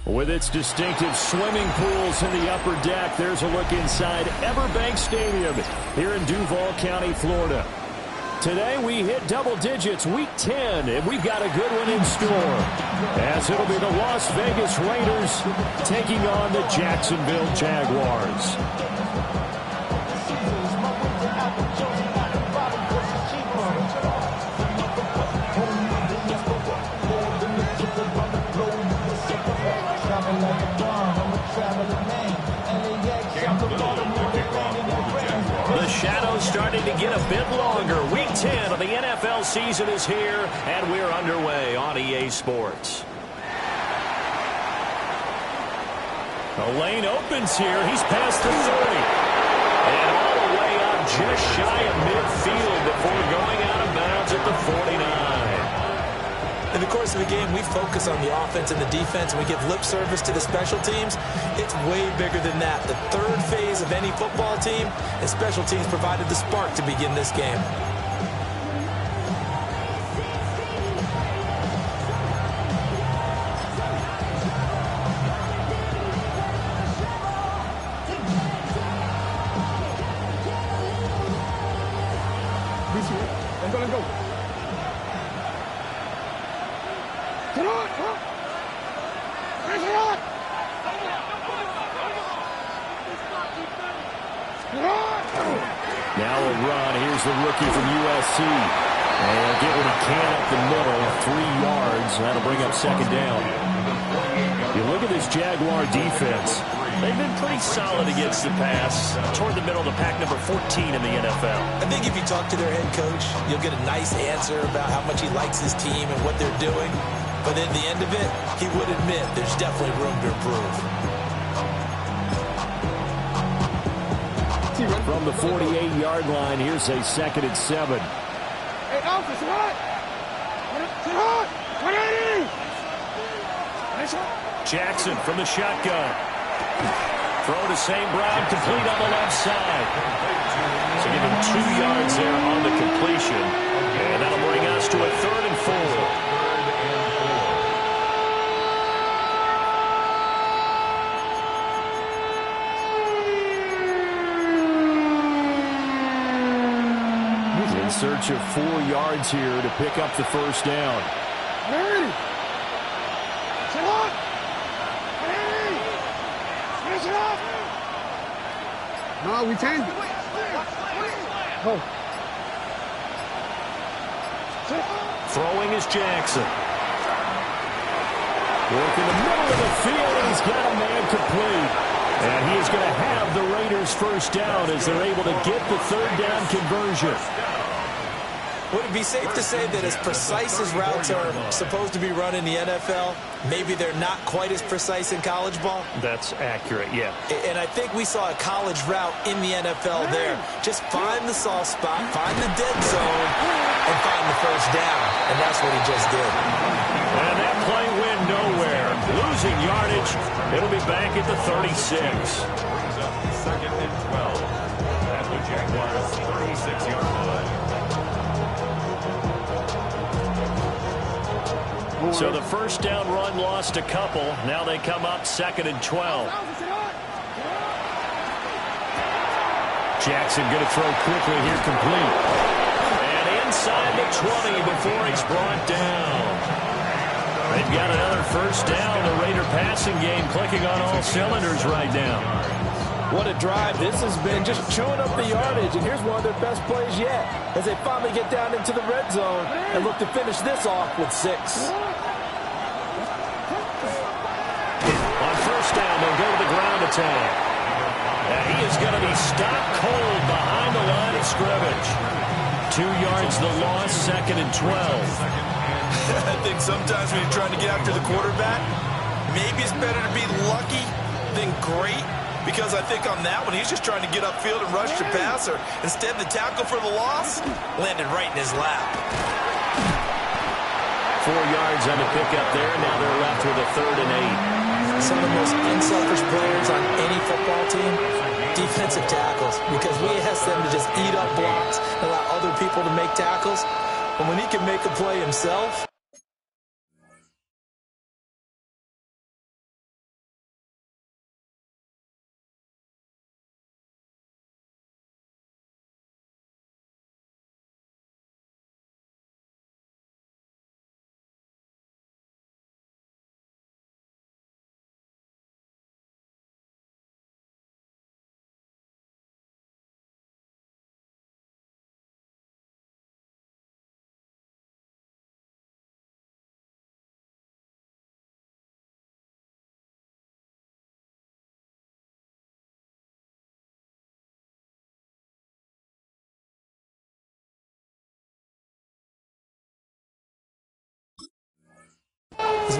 With its distinctive swimming pools in the upper deck, there's a look inside Everbank Stadium here in Duval County, Florida. Today we hit double digits, week 10, and we've got a good one in store. As it'll be the Las Vegas Raiders taking on the Jacksonville Jaguars. The shadow's starting to get a bit longer. Week 10 of the NFL season is here, and we're underway on EA Sports. The lane opens here. He's past the 30. And all the way up just shy of midfield before going out of bounds at the 49. In the course of the game, we focus on the offense and the defense, and we give lip service to the special teams. It's way bigger than that. The third phase of any football team, and special teams provided the spark to begin this game. Now a run. Here's the rookie from USC. And he'll get what he can up the middle, 3 yards. That'll bring up second down. You look at this Jaguar defense. They've been pretty solid against the pass. Toward the middle of the pack, number 14 in the NFL. I think if you talk to their head coach, you'll get a nice answer about how much he likes his team and what they're doing. But at the end of it, he would admit there's definitely room to improve. From the 48-yard line, here's a 2nd and 7. Hey, officer, what? Jackson from the shotgun. Throw to St. Brown, complete on the left side. So give him 2 yards there on the completion. And that'll bring us to a 3rd and 4. In search of 4 yards here to pick up the first down. No, we change it. Oh. Throwing is Jackson. Work in the middle of the field, and he's got a man complete. And he is going to have the Raiders first down as they're able to get the 3rd down conversion. Would it be safe to say that as precise as routes are supposed to be run in the NFL, maybe they're not quite as precise in college ball? That's accurate, yeah. And I think we saw a college route in the NFL there. Just find the soft spot, find the dead zone, and find the first down. And that's what he just did. And that play went nowhere. Losing yardage. It'll be back at the 36. 2nd and 12 at the Jaguars' 36-yard line. So the first down run lost a couple. Now they come up 2nd and 12. Jackson going to throw quickly here, complete. And inside the 20 before he's brought down. They've got another first down. The Raider passing game clicking on all cylinders right now. What a drive this has been, just chewing up the yardage. And here's one of their best plays yet as they finally get down into the red zone and look to finish this off with 6. On first down, they'll go to the ground attack. And he is going to be stopped cold behind the line of scrimmage. 2 yards the loss, 2nd and 12. I think sometimes when you're trying to get after the quarterback, maybe it's better to be lucky than great. Because I think on that one, he's just trying to get upfield and rush the passer. Instead, the tackle for the loss landed right in his lap. 4 yards on the pickup there. Now they're left with a 3rd and 8. Some of the most unselfish players on any football team, defensive tackles. Because we ask them to just eat up blocks and allow other people to make tackles. But when he can make a play himself,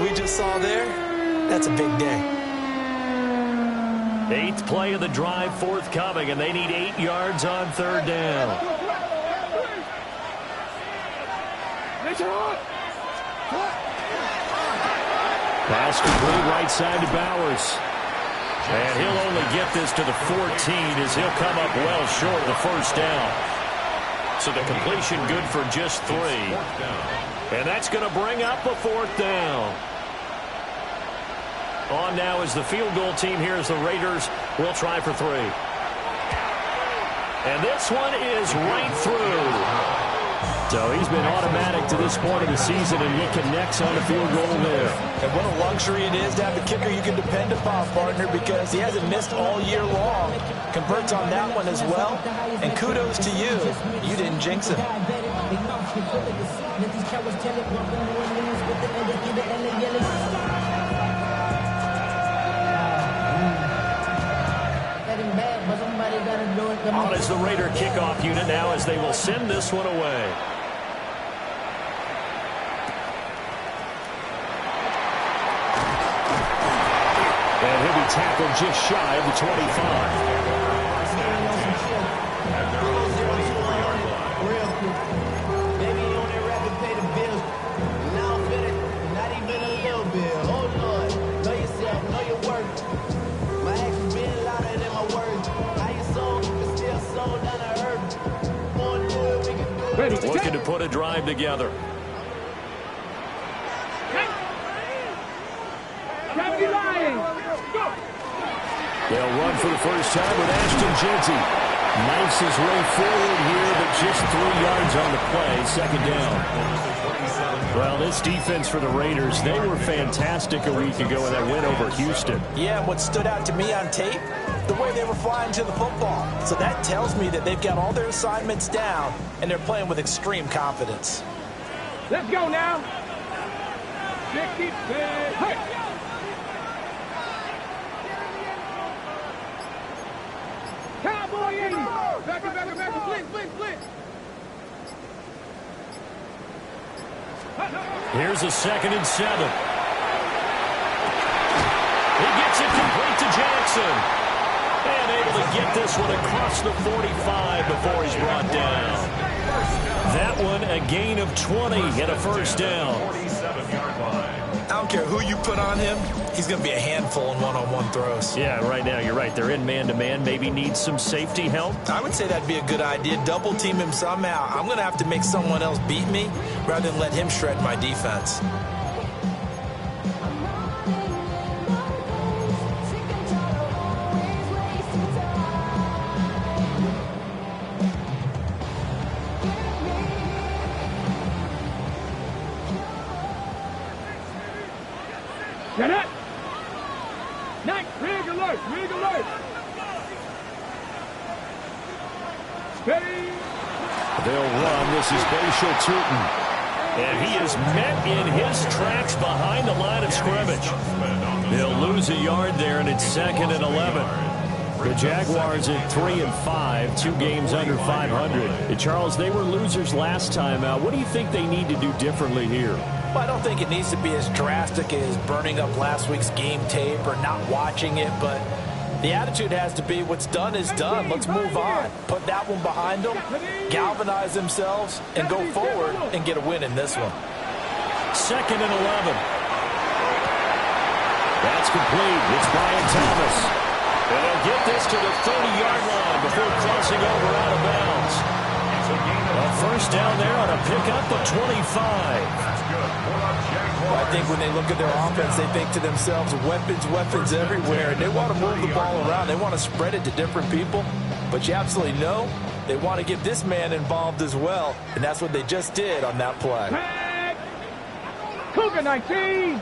we just saw there, that's a big day. 8th play of the drive forthcoming, and they need 8 yards on 3rd down. Pass complete right side to Bowers. And he'll only get this to the 14 as he'll come up well short of the 1st down. So the completion good for just 3. And that's going to bring up a 4th down. On now is the field goal team here as the Raiders will try for 3. And this one is right through. So he's been automatic to this point of the season, and he connects on the field goal there. And what a luxury it is to have a kicker you can depend upon, partner, because he hasn't missed all year long. Converts on that one as well. And kudos to you. You didn't jinx him. On is the Raider kickoff unit now as they will send this one away. And he'll be tackled just shy of the 25. Looking to put a drive together. They'll run for the first time with Ashton Jeanty. Knifes his way forward here, but just 3 yards on the play. 2nd down. Well, this defense for the Raiders, they were fantastic a week ago in that win over Houston. Yeah, and what stood out to me on tape, the way they were flying to the football. So that tells me that they've got all their assignments down, and they're playing with extreme confidence. Let's go now. 60, hey. Cowboy 80. Back, split. Here's a 2nd and 7. He gets it complete to Jackson. And able to get this one across the 45 before he's brought down. That one a gain of 20 and a 1st down. 47-yard line. I don't care who you put on him, he's going to be a handful in one-on-one throws. Yeah, right now you're right. They're in man-to-man. Maybe needs some safety help. I would say that'd be a good idea. Double team him somehow. I'm going to have to make someone else beat me rather than let him shred my defense. Get it! Nice! Rig alert! Steady! They'll run. This is Bashal Tootin. And he is met in his tracks behind the line of scrimmage. They'll lose a yard there, and it's 2nd and 11. The Jaguars at 3-5, 2 games under 500. And Charles, they were losers last time out. What do you think they need to do differently here? Well, I don't think it needs to be as drastic as burning up last week's game tape or not watching it, but the attitude has to be what's done is done. Let's move on. Put that one behind them, galvanize themselves, and go forward and get a win in this one. 2nd and 11. That's complete. It's Brian Thomas. And they'll get this to the 30-yard line before crossing over out of bounds. A 1st down there on a pickup of 25. I think when they look at their offense, they think to themselves, weapons everywhere. And they want to move the ball around. They want to spread it to different people. But you absolutely know they want to get this man involved as well. And that's what they just did on that play. Cougar 19.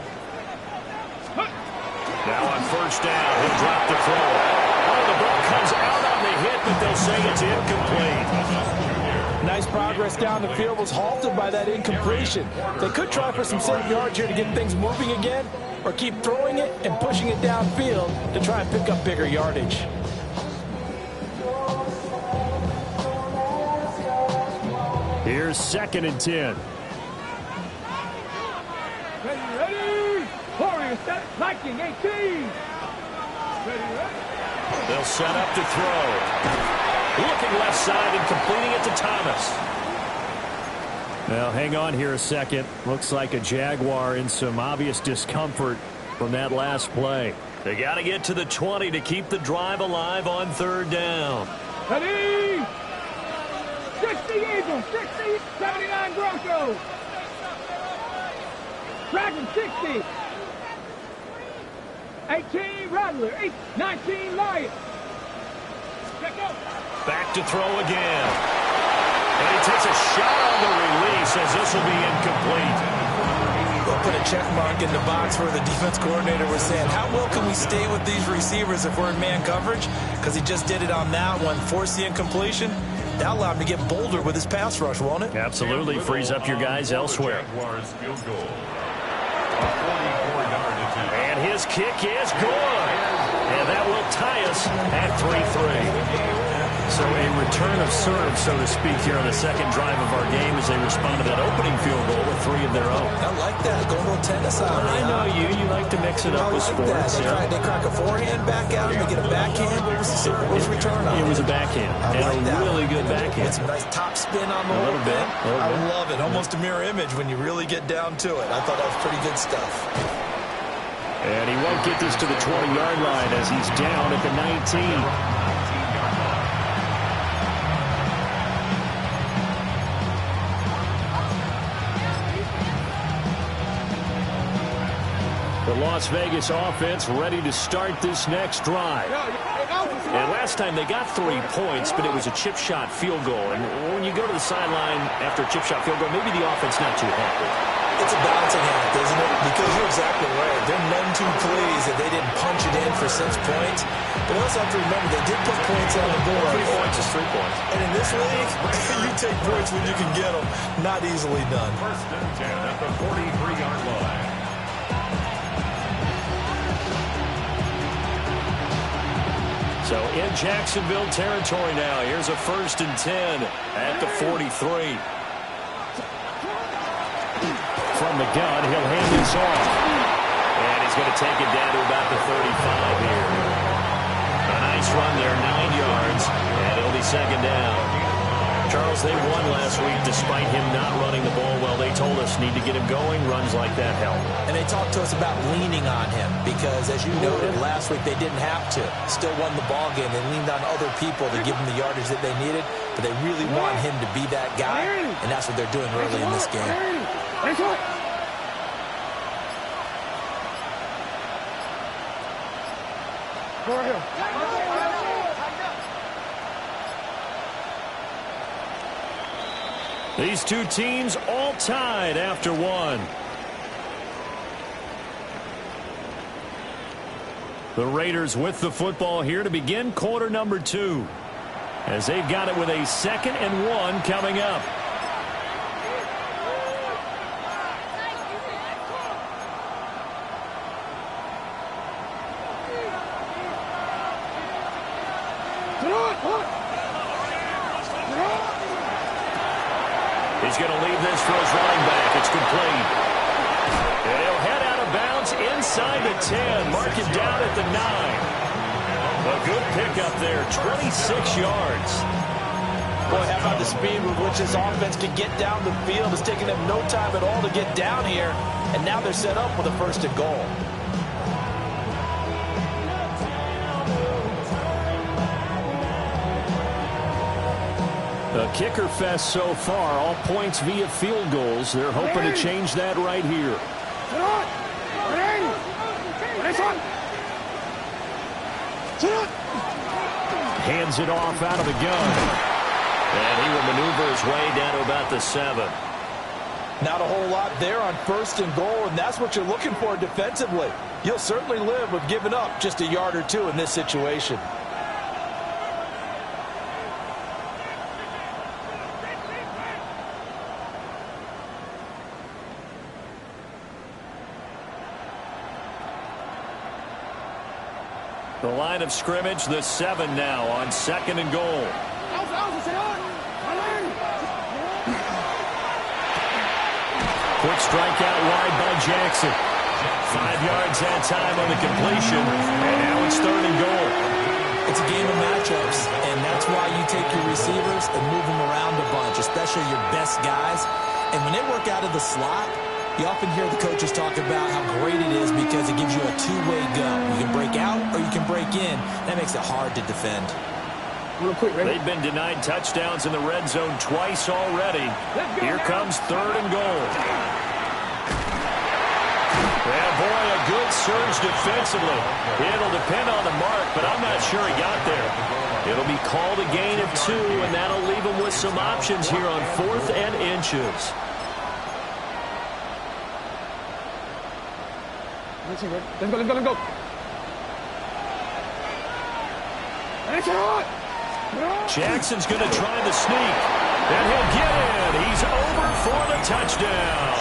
Now on 1st down, he'll drop the throw. Oh, the ball comes out on the hit, but they'll say it's incomplete. Nice progress down the field, was halted by that incompletion. They could try for some safe yards here to get things moving again, or keep throwing it and pushing it downfield to try and pick up bigger yardage. Here's 2nd and 10. Ready? Viking 18. They'll set up to throw. Looking left side and completing it to Thomas. Now, hang on here a second. Looks like a Jaguar in some obvious discomfort from that last play. They got to get to the 20 to keep the drive alive on third down. Ready? 60 Eagles, 60, 79 Broncos. Dragon 60. 18 Rattler, 19 Lions. Back to throw again. And he takes a shot on the release as this will be incomplete. We'll put a check mark in the box where the defense coordinator was saying, how well can we stay with these receivers if we're in man coverage? Because he just did it on that one, forced the incompletion. That allowed him to get bolder with his pass rush, won't it? Absolutely. Frees up your guys elsewhere. And his kick is good. And that will tie us at 3-3. So a return of serve, so to speak, here on the second drive of our game as they respond to that opening field goal with 3 of their own. I like that. Go a little tennis on it. I know you. You like to mix it up with sports. They crack a forehand back out. They get a backhand. What was the return on it? It was a backhand. And a really good backhand. With some nice top spin on the a little bit. I love it. Almost a mirror image when you really get down to it. I thought that was pretty good stuff. And he won't get this to the 20-yard line as he's down at the 19. The Las Vegas offense ready to start this next drive. And last time they got 3 points, but it was a chip shot field goal. And when you go to the sideline after a chip shot field goal, maybe the offense not too happy. It's a balancing act, isn't it? Because you're exactly right. They're none too pleased that they didn't punch it in for 6 points. But also have to remember, they did put points on the board. 3 points is 3 points. And in this league, you take points when you can get them. Not easily done. First and 10 at the 43-yard line. So in Jacksonville territory now. Here's a 1st and 10 at the 43. From the gun, he'll hand this off. And he's going to take it down to about the 35 here. A nice run there, 9 yards. And it'll be 2nd down. Charles, they won last week despite him not running the ball well. They told us need to get him going. Runs like that help. And they talked to us about leaning on him because, as you noted, last week they didn't have to. Still won the ball game. They leaned on other people to give them the yardage that they needed. But they really want him to be that guy. And that's what they're doing early in this game. These two teams all tied after one. The Raiders with the football here to begin quarter number 2. As they've got it with a 2nd and 1 coming up. He's going to leave this for his running back. It's complete. And he'll head out of bounds inside the 10. Mark it down at the 9. A good pickup there, 26 yards. Boy, how about the speed with which this offense can get down the field? It's taking them no time at all to get down here. And now they're set up with a 1st and goal. A kicker fest so far, all points via field goals. They're hoping to change that right here. Hands it off out of the gun. And he will maneuver his way down to about the 7. Not a whole lot there on 1st and goal, and that's what you're looking for defensively. You'll certainly live with giving up just a yard or 2 in this situation. The line of scrimmage, the 7 now on 2nd and goal. Quick strike out wide by Jackson. 5 yards that time on the completion, and now it's 3rd and goal. It's a game of matchups, and that's why you take your receivers and move them around a bunch, especially your best guys. And when they work out of the slot, you often hear the coaches talk about how great it is because it gives you a two-way go. You can break out or you can break in. That makes it hard to defend. Real quick, ready? They've been denied touchdowns in the red zone twice already. Here comes 3rd and goal. Yeah, boy, a good surge defensively. It'll depend on the mark, but I'm not sure he got there. It'll be called a gain of 2, and that'll leave him with some options here on 4th and inches. Let's go, let's go. That's it! Jackson's going to try the sneak, and he'll get in. He's over for the touchdown.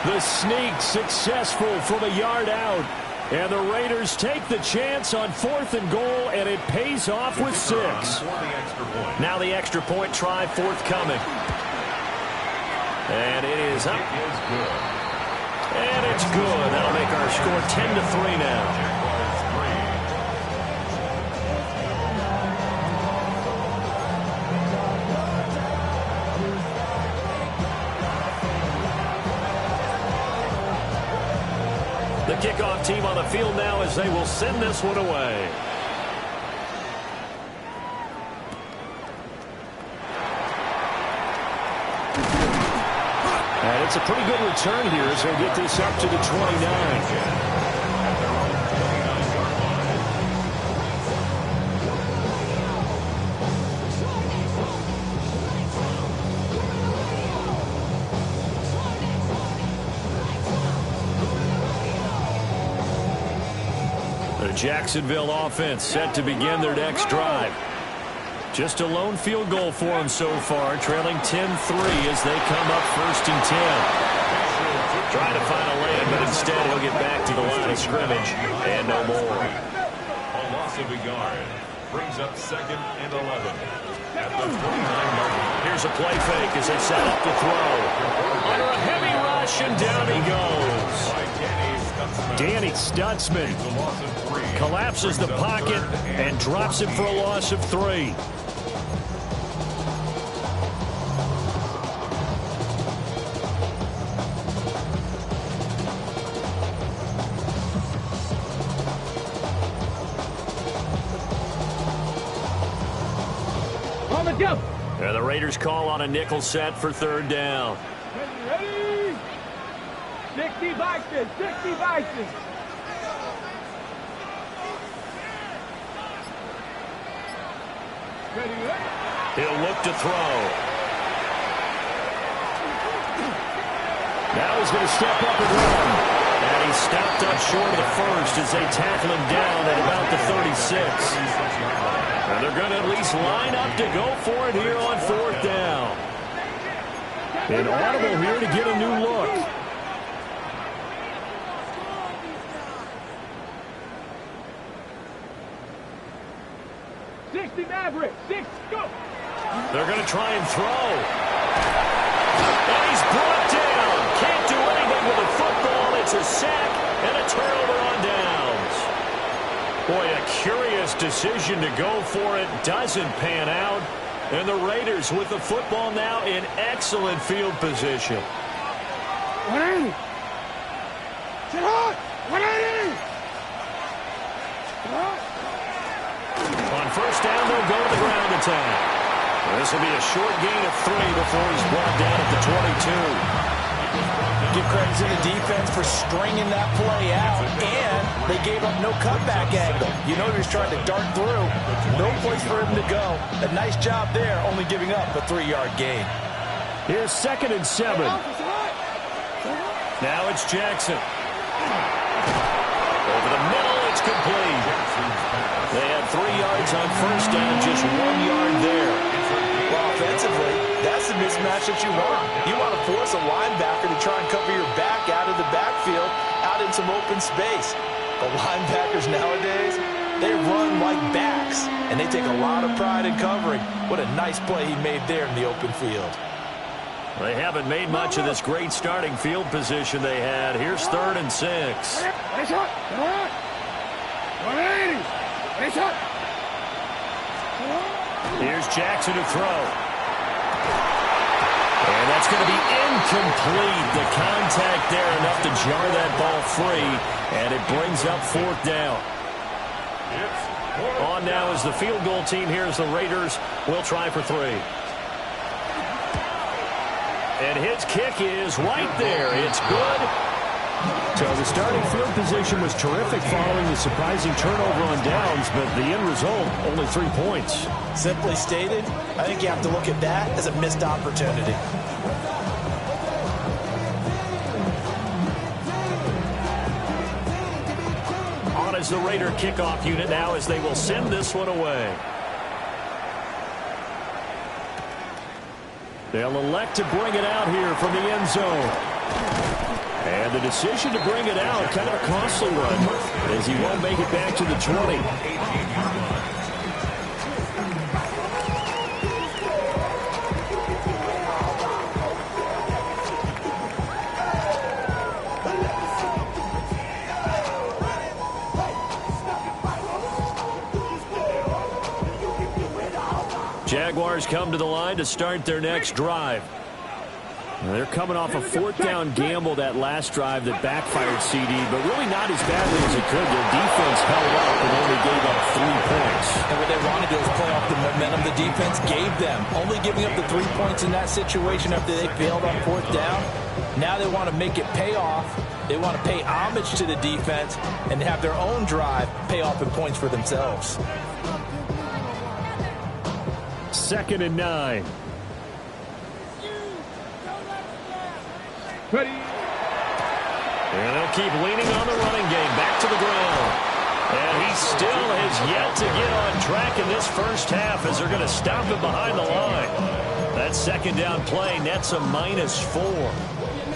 The sneak successful from a yard out. And the Raiders take the chance on 4th and goal, and it pays off with 6. Now the extra point try forthcoming. And it is up. And it's good. That'll make our score 10-3 now. The kickoff team on the field now as they will send this one away. And it's a pretty good return here as they'll get this up to the 29. Jacksonville offense set to begin their next drive. Just a lone field goal for them so far, trailing 10-3 as they come up 1st and 10. Trying to find a lane, but instead he'll get back to the line of scrimmage and no more. A loss of a yard brings up 2nd and 11 at the 29-yard line. Here's a play fake as they set up to throw. Under a heavy rush, and down he goes. Danny Stutzman collapses the pocket and drops it for a loss of 3. On the jump. And the Raiders call on a nickel set for 3rd down. Ready? 60 Vikings, 60 Vikings. Ready? He'll look to throw. Now he's going to step up and run. And he's stopped up short of the first as they tackle him down at about the 36. And they're going to at least line up to go for it here on 4th down. An audible here to get a new look. Maverick, 6, go! They're going to try and throw. And he's brought down. Can't do anything with the football. It's a sack and a turnover on downs. Boy, a curious decision to go for it. Doesn't pan out. And the Raiders with the football now in excellent field position. 180. Sit hard. 180. On 1st down, they'll go to the ground attack. This will be a short gain of 3 before he's brought down at the 22. Give credit to the defense for stringing that play out, and they gave up no cutback angle. You know he's trying to dart through. No place for him to go. A nice job there, only giving up a 3-yard gain. Here's 2nd and 7. Now it's Jackson. Over the middle, it's complete. They had 3 yards on 1st down, just 1 yard there. Well, offensively, that's the mismatch that you want. You want to force a linebacker to try and cover your back out of the backfield, out in some open space. The linebackers nowadays, they run like backs, and they take a lot of pride in covering. What a nice play he made there in the open field. They haven't made much of this great starting field position they had. Here's 3rd and 6. Face up. 180. Face up. Here's Jackson to throw. And that's going to be incomplete. The contact there enough to jar that ball free. And it brings up 4th down. On now is the field goal team. Here's the Raiders. We'll try for 3. And his kick is right there. It's good. So the starting field position was terrific following the surprising turnover on downs, but the end result, only 3 points. Simply stated, I think you have to look at that as a missed opportunity. On is the Raider kickoff unit now as they will send this one away. They'll elect to bring it out here from the end zone. And the decision to bring it out, kind of a costly one, as he won't make it back to the 20. Jaguars come to the line to start their next drive. They're coming off a 4th down gamble that last drive that backfired CD, but really not as badly as it could. Their defense held up and only gave up 3 points. And what they wanted to do is play off the momentum the defense gave them. Only giving up the 3 points in that situation after they failed on 4th down. Now they want to make it pay off. They want to pay homage to the defense and have their own drive pay off in points for themselves. 2nd and 9. Ready. And they'll keep leaning on the running game. Back to the ground. And he still has yet to get on track in this first half as they're going to stop him behind the line. That 2nd down play nets a -4.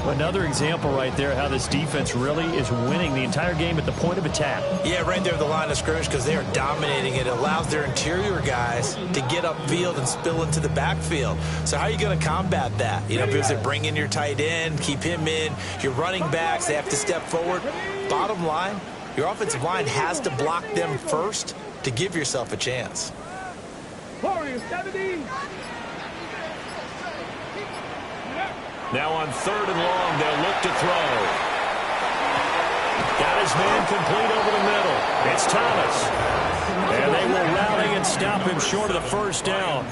Another example right there how this defense really is winning the entire game at the point of attack. Yeah, right there at the line of scrimmage because they are dominating it. It allows their interior guys to get upfield and spill into the backfield. So how are you going to combat that? You know, because they bring in your tight end, keep him in. Your running backs, they have to step forward. Bottom line, your offensive line has to block them first to give yourself a chance. Warriors 70. Now on 3rd and long, they'll look to throw. Got his man complete over the middle. It's Thomas. And they will rally and stop him short of the 1st down.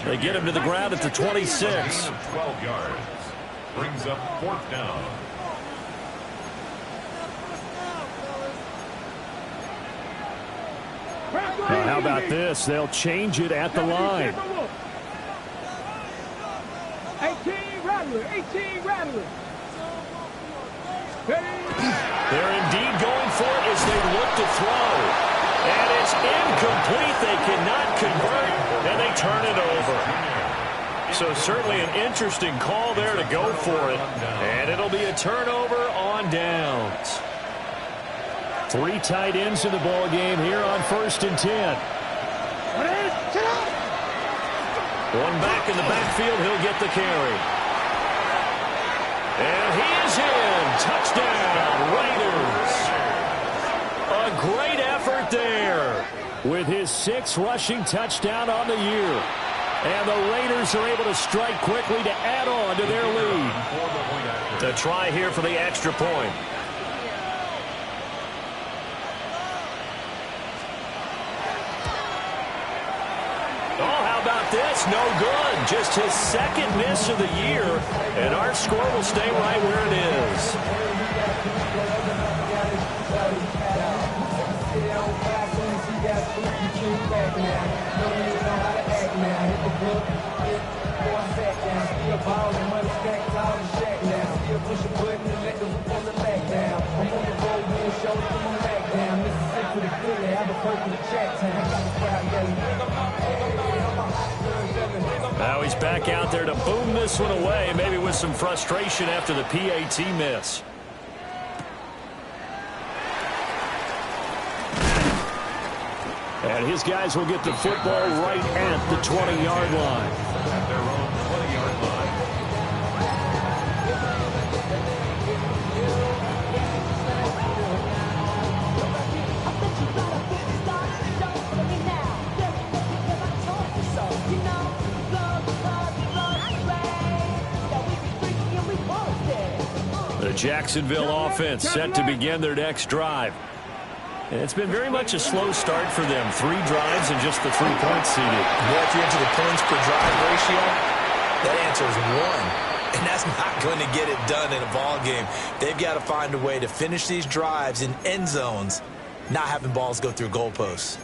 They get him to the ground at the 26. 12 yards. Brings up 4th down. Now, how about this? They'll change it at the line. 18 Rattler. 18 Rattler. They're indeed going for it as they look to throw. And it's incomplete. They cannot convert, and they turn it over. So certainly an interesting call there to go for it. And it'll be a turnover on downs. 3 tight ends in the ball game here on 1st and 10. One back in the backfield. He'll get the carry. And he is in. Touchdown, Raiders. A great effort there with his 6th rushing touchdown on the year. And the Raiders are able to strike quickly to add on to their lead. The try here for the extra point. Oh, how about this? No good. Just his 2nd miss of the year. And our score will stay right where it is. Now he's back out there to boom this one away, maybe with some frustration after the PAT miss. And his guys will get the football right at the 20-yard line. Jacksonville offense set to begin their next drive. And it's been very much a slow start for them. 3 drives and just the 3 points seeded. Yeah, if you're into the points per drive ratio, that answer is 1. And that's not going to get it done in a ball game. They've got to find a way to finish these drives in end zones, not having balls go through goalposts.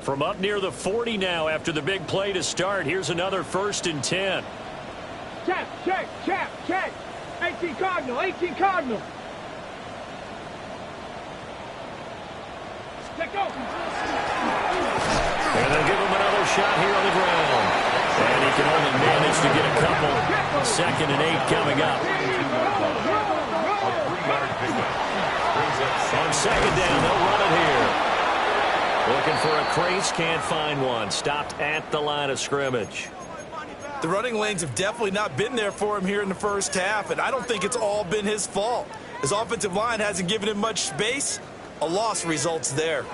From up near the 40 now after the big play to start. Here's another 1st and 10. Check. 18 Cardinal, 18 Cardinal. Check go. And they'll give him another shot here on the ground. And he can only manage to get a couple. 2nd and 8 coming up. A 3-yard pickup. Brings up On 2nd down, they'll run it here. Looking for a crease, can't find one. Stopped at the line of scrimmage. The running lanes have definitely not been there for him here in the first half, and I don't think it's all been his fault. His offensive line hasn't given him much space. A loss results there.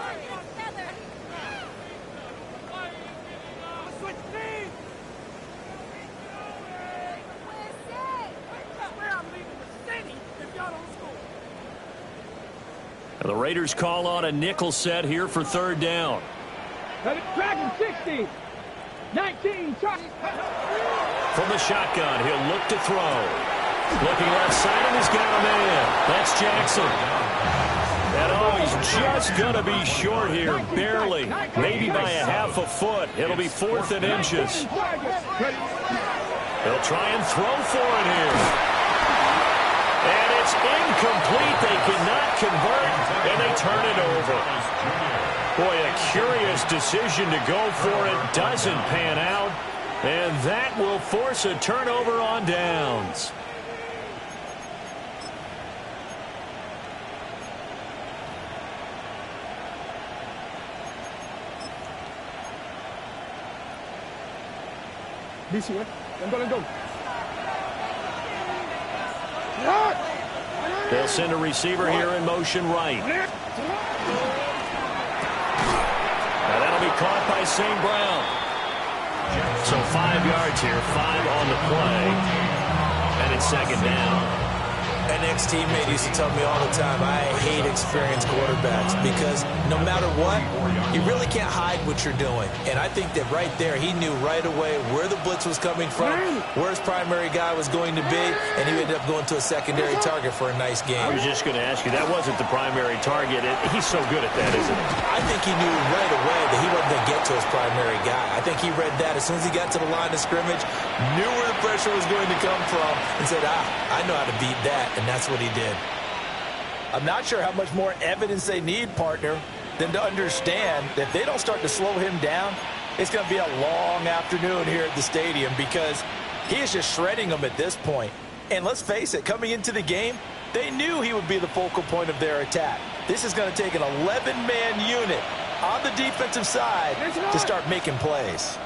The Raiders call on a nickel set here for 3rd down. Dragon 60. 19. From the shotgun, he'll look to throw. Looking left side, and he's got a man. That's Jackson. And oh, he's just going to be short here, barely. Maybe by a half a foot. It'll be 4th and inches. They'll try and throw for it here. And it's incomplete. They cannot convert, and they turn it over. Boy, a curious decision to go for it. Doesn't pan out, and that will force a turnover on downs. This way. Let go. They'll send a receiver here in motion right. Now that'll be caught by St. Brown. So 5 yards here, 5 on the play. And it's 2nd down. An ex-teammate used to tell me all the time, I hate experienced quarterbacks because no matter what, you really can't hide what you're doing. And I think that right there, he knew right away where the blitz was coming from, where his primary guy was going to be, and he ended up going to a secondary target for a nice game. I was just going to ask you, that wasn't the primary target. He's so good at that, isn't he? I think he knew right away that he wasn't going to get to his primary guy. I think he read that as soon as he got to the line of scrimmage, knew where the pressure was going to come from, and said, I know how to beat that. And that's what he did. I'm not sure how much more evidence they need, partner, than to understand that if they don't start to slow him down, it's going to be a long afternoon here at the stadium because he is just shredding them at this point. And let's face it, coming into the game, they knew he would be the focal point of their attack. This is going to take an 11-man unit on the defensive side to start making plays.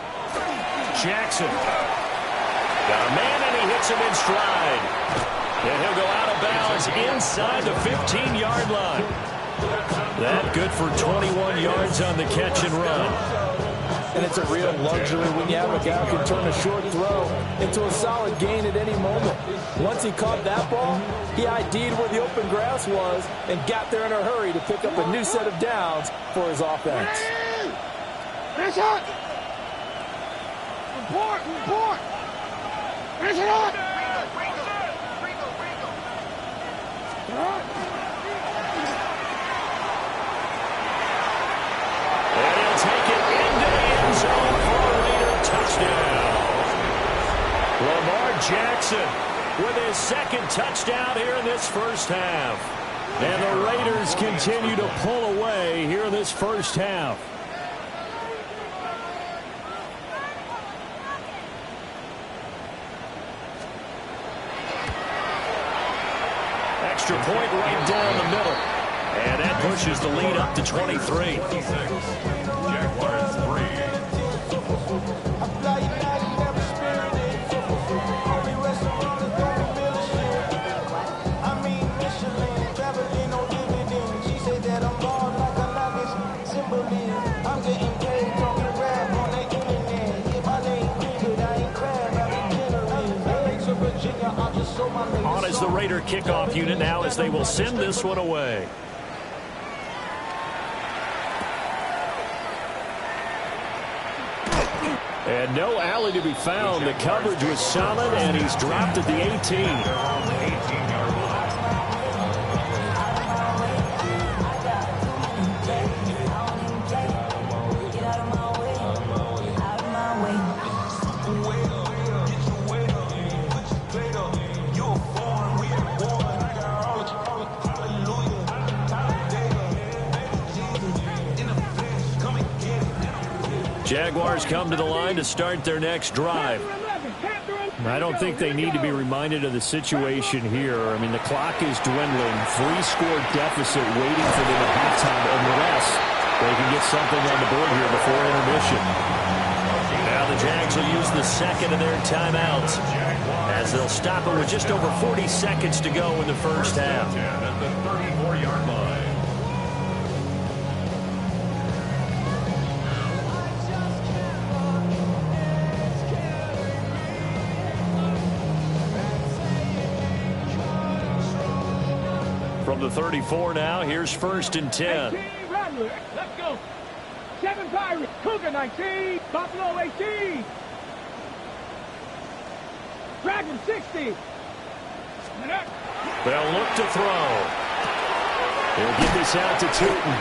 Jackson. Got a man, and he hits him in stride. And he'll go out of bounds inside the 15-yard line. That good for 21 yards on the catch and run. And it's a real luxury when you have a guy who can turn a short throw into a solid gain at any moment. Once he caught that ball, he ID'd where the open grass was and got there in a hurry to pick up a new set of downs for his offense. Finish it! Report! Finish it up! And he'll take it into the end zone for a Raider touchdown. Lamar Jackson with his 2nd touchdown here in this first half. And the Raiders continue to pull away here in this first half. Extra point right down the middle. And that pushes the lead up to 23. Jaguars 3. On as the Raider kickoff unit now as they will send this one away. And no alley to be found. The coverage was solid, and he's dropped at the 18. Jaguars come to the line to start their next drive. I don't think they need to be reminded of the situation here. I mean, the clock is dwindling. 3-score deficit waiting for them at halftime, unless they can get something on the board here before intermission. Now the Jags will use the second of their timeouts as they'll stop it with just over 40 seconds to go in the first half. At the 34-yard line. From the 34 now, here's 1st and 10. 18, Rattler. Let's go. 7 Pirates. Cougar 19. Buffalo 18. Dragon 60. They'll look to throw. They'll get this out to Tootin.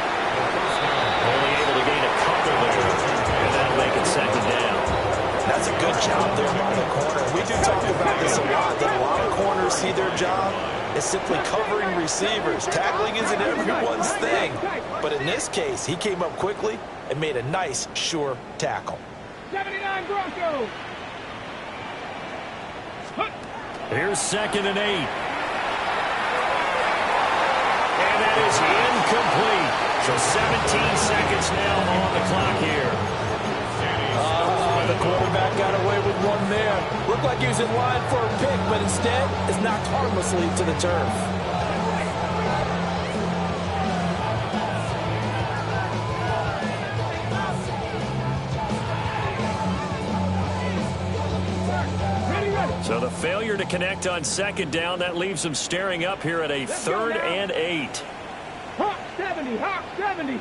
Only able to gain a couple there, and that'll make it 2nd down. That's a good job there by the corner. We do talk about this a lot, that a lot of corners see their job is simply covering receivers. Tackling isn't everyone's thing. But in this case, he came up quickly and made a nice, sure tackle. 79 Broncos. Here's 2nd and 8. And that is incomplete. So 17 seconds now on the clock here. The quarterback got away with one there. Looked like he was in line for a pick, but instead is knocked harmlessly to the turf. So the failure to connect on 2nd down, that leaves them staring up here at a 3rd and 8. Hawk 70. Hawk 70.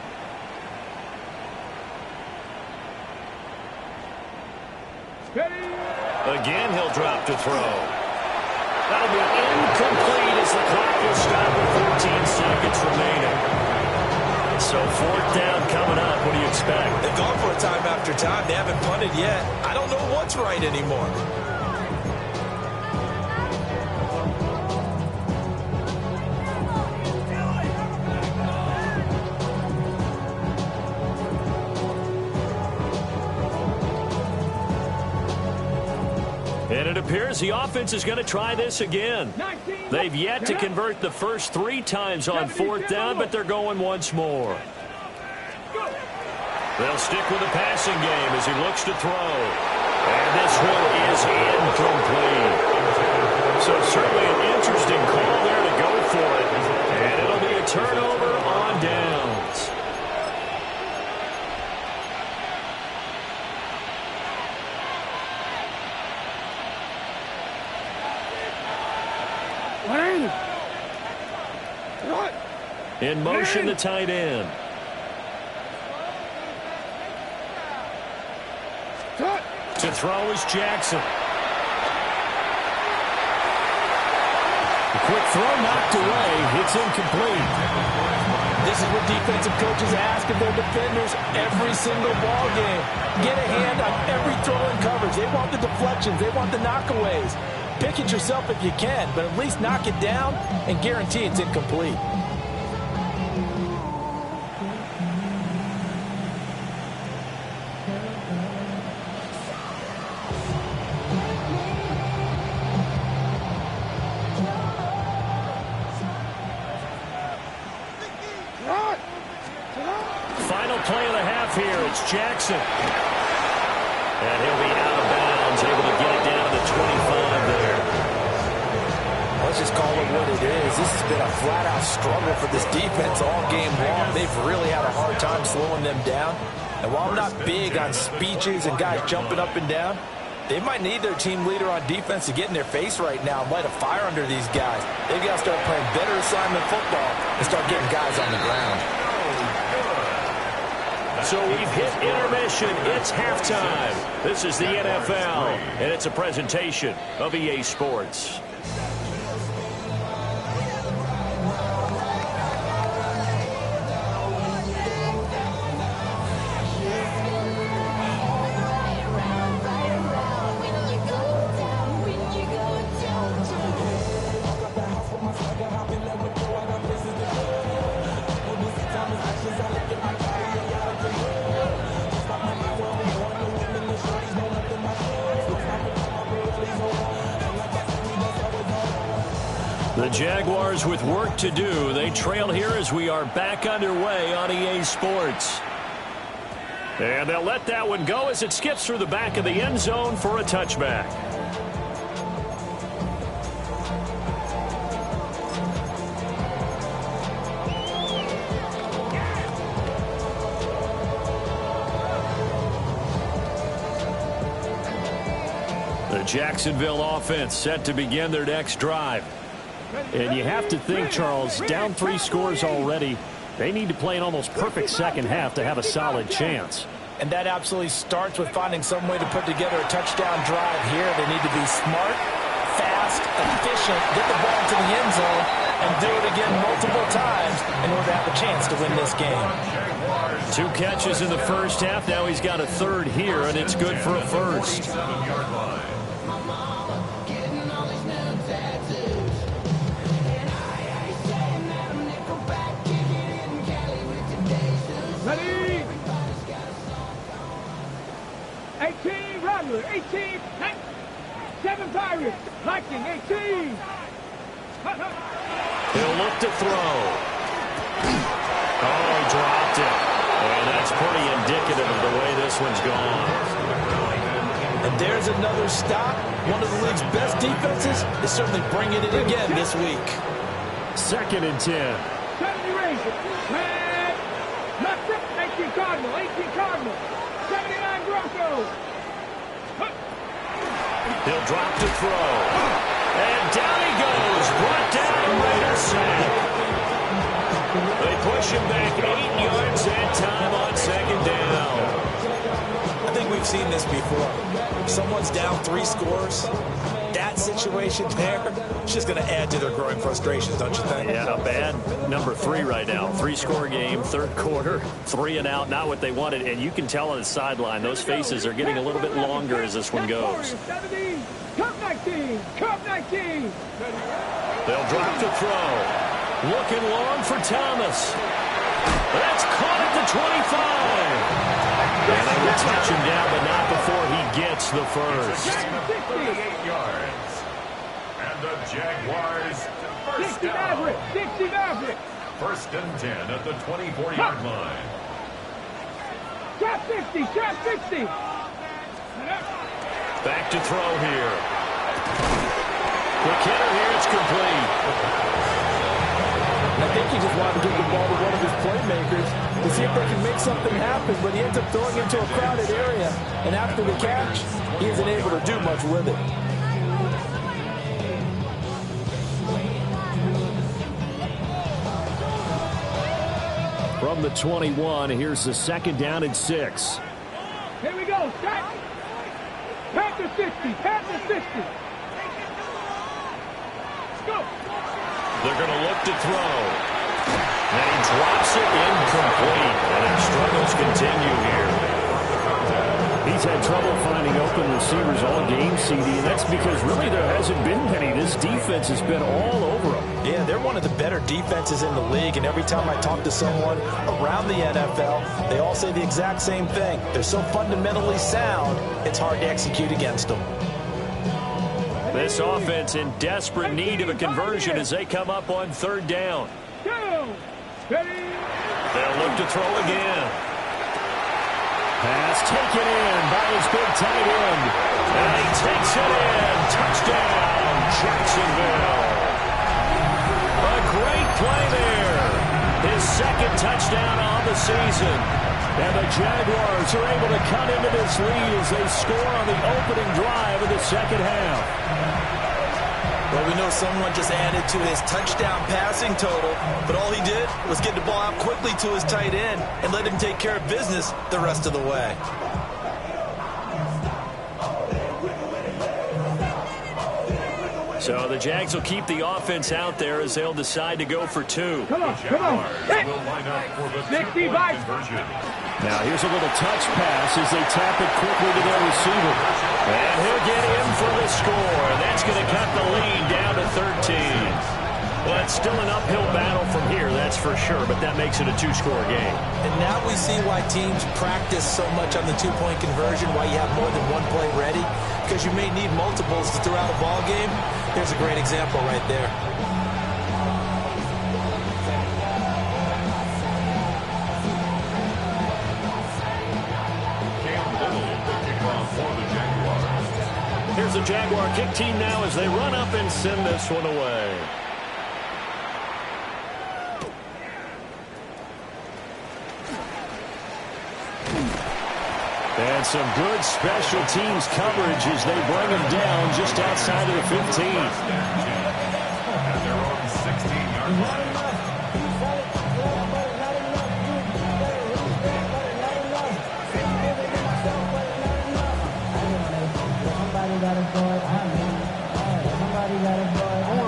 Again, he'll drop to throw. That'll be incomplete as the clock will stop with 14 seconds remaining. So 4th down coming up. What do you expect? They've gone for a time after time. They haven't punted yet. I don't know what's right anymore. And it appears the offense is going to try this again. They've yet to convert the first 3 times on 4th down, but they're going once more. They'll stick with the passing game as he looks to throw. And this one is incomplete. So certainly an interesting call there to go for it. And it'll be a turnover on downs. In motion, the tight end. To throw is Jackson. A quick throw knocked away. It's incomplete. This is what defensive coaches ask of their defenders every single ball game. Get a hand on every throw in coverage. They want the deflections. They want the knockaways. Pick it yourself if you can, but at least knock it down and guarantee it's incomplete. Final play of the half here. It's Jackson. And he'll be out of bounds, able to get it down to the 25 there. Let's just call it what it is. This has been a flat-out struggle for this defense all game long. They've really had a hard time slowing them down. And while I'm not big on speeches and guys jumping up and down, They might need their team leader on defense to get in their face right now and light a fire under these guys. They've got to start playing better assignment football and start getting guys on the ground. So we've hit intermission. It's halftime. This is the NFL, and it's a presentation of EA Sports. The Jaguars with work to do. They trail here as we are back underway on EA Sports. And they'll let that one go as it skips through the back of the end zone for a touchback. The Jacksonville offense set to begin their next drive. And you have to think, Charles, down 3 scores already. They need to play an almost perfect second half to have a solid chance. And that absolutely starts with finding some way to put together a touchdown drive here. They need to be smart, fast, efficient, get the ball to the end zone, and do it again multiple times in order to have a chance to win this game. 2 catches in the first half. Now he's got a third here, and it's good for a first. Ready? 18, Rattler, 18, 7 Pirates, Viking, 18. He'll look to throw. Oh, he dropped it. And that's pretty indicative of the way this one's gone. And there's another stop. One of the league's best defenses is certainly bringing it again this week. 2nd and 10. 70 Raidersx3. Left foot, 18 Cardinal, 18 Cardinal, 79 Broncos. He'll drop to throw. And down he goes. Brought down Raiders sack. They push him back 8 yards that time on 2nd down. I think we've seen this before. Someone's down 3 scores. That situation there is just going to add to their growing frustrations, don't you think? Yeah, bad number 3 right now. 3-score game, 3rd quarter, 3 and out, not what they wanted. And you can tell on the sideline, those faces are getting a little bit longer as this one goes. 70, Cup 19, Cup 19. They'll drop to throw. Looking long for Thomas. That's caught at the 25. And they will touch him down, but not before he gets the first. 48 yards. And the Jaguars first 60 Maverick, 60 Maverick. 1st and 10 at the 24-yard line. Trap 50, trap 50. Back to throw here. Quick hitter here, it's complete. I think he just wanted to give the ball to one of his playmakers to see if they can make something happen, but he ends up throwing into a crowded area. And after the catch, he isn't able to do much with it. From the 21, here's the 2nd down and 6. Here we go, start. Panther 50, Panther 50. Let's go. They're going to look to throw. And he drops it incomplete. And their struggles continue here. He's had trouble finding open receivers all game, CD, and that's because really there hasn't been many. This defense has been all over them. Yeah, they're one of the better defenses in the league, and every time I talk to someone around the NFL, they all say the exact same thing. They're so fundamentally sound, it's hard to execute against them. This offense in desperate need of a conversion as they come up on 3rd down. They'll look to throw again. Pass taken in by his big tight end. And he takes it in. Touchdown, Jacksonville. A great play there. His 2nd touchdown on the season. And the Jaguars are able to cut into this lead as they score on the opening drive of the second half. Well, we know someone just added to his touchdown passing total, but all he did was get the ball out quickly to his tight end and let him take care of business the rest of the way. So the Jags will keep the offense out there as they'll decide to go for two. Come on. Will line up for the 65. conversion. Now here's a little touch pass as they tap it quickly to their receiver. And he'll get in for the score. That's going to cut the lead down to 13. Well, it's still an uphill battle from here, that's for sure, but that makes it a two-score game. And now we see why teams practice so much on the two-point conversion, why you have more than one play ready, because you may need multiples to throw out a ball game. Here's a great example right there. Here's the Jaguar kick team now as they run up and send this one away. And some good special teams coverage as they bring him down just outside of the 15. At their own 16-yard line.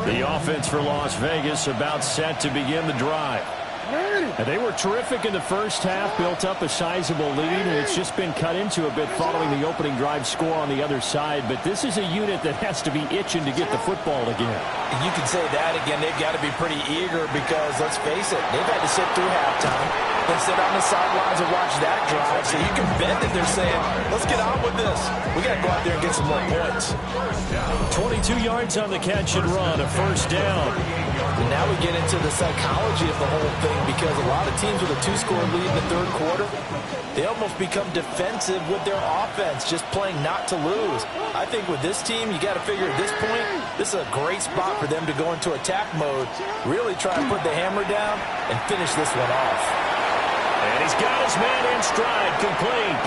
The offense for Las Vegas about set to begin the drive. And they were terrific in the first half, built up a sizable lead, and it's just been cut into a bit following the opening drive score on the other side. But this is a unit that has to be itching to get the football again. You can say that again. They've got to be pretty eager because, let's face it, they've had to sit through halftime. They sit on the sidelines and watch that drive. So you can bet that they're saying, let's get on with this. We got to go out there and get some more points. 22 yards on the catch and run, a first down. And now we get into the psychology of the whole thing because a lot of teams with a two-score lead in the third quarter, they almost become defensive with their offense, just playing not to lose. I think with this team, you got to figure at this point, this is a great spot for them to go into attack mode, really try and put the hammer down and finish this one off. And he's got his man in stride, complete.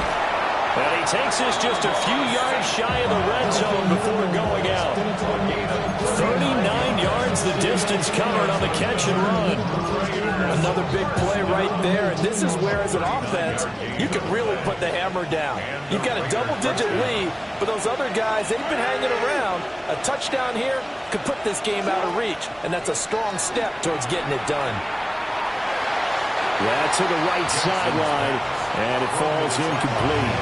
And he takes this just a few yards shy of the red zone before going out. 39 yards the distance covered on the catch and run. Another big play right there. And this is where, as an offense, you can really put the hammer down. You've got a double-digit lead, but those other guys, they've been hanging around. A touchdown here could put this game out of reach, and that's a strong step towards getting it done. Yeah, to the right sideline, and it falls incomplete.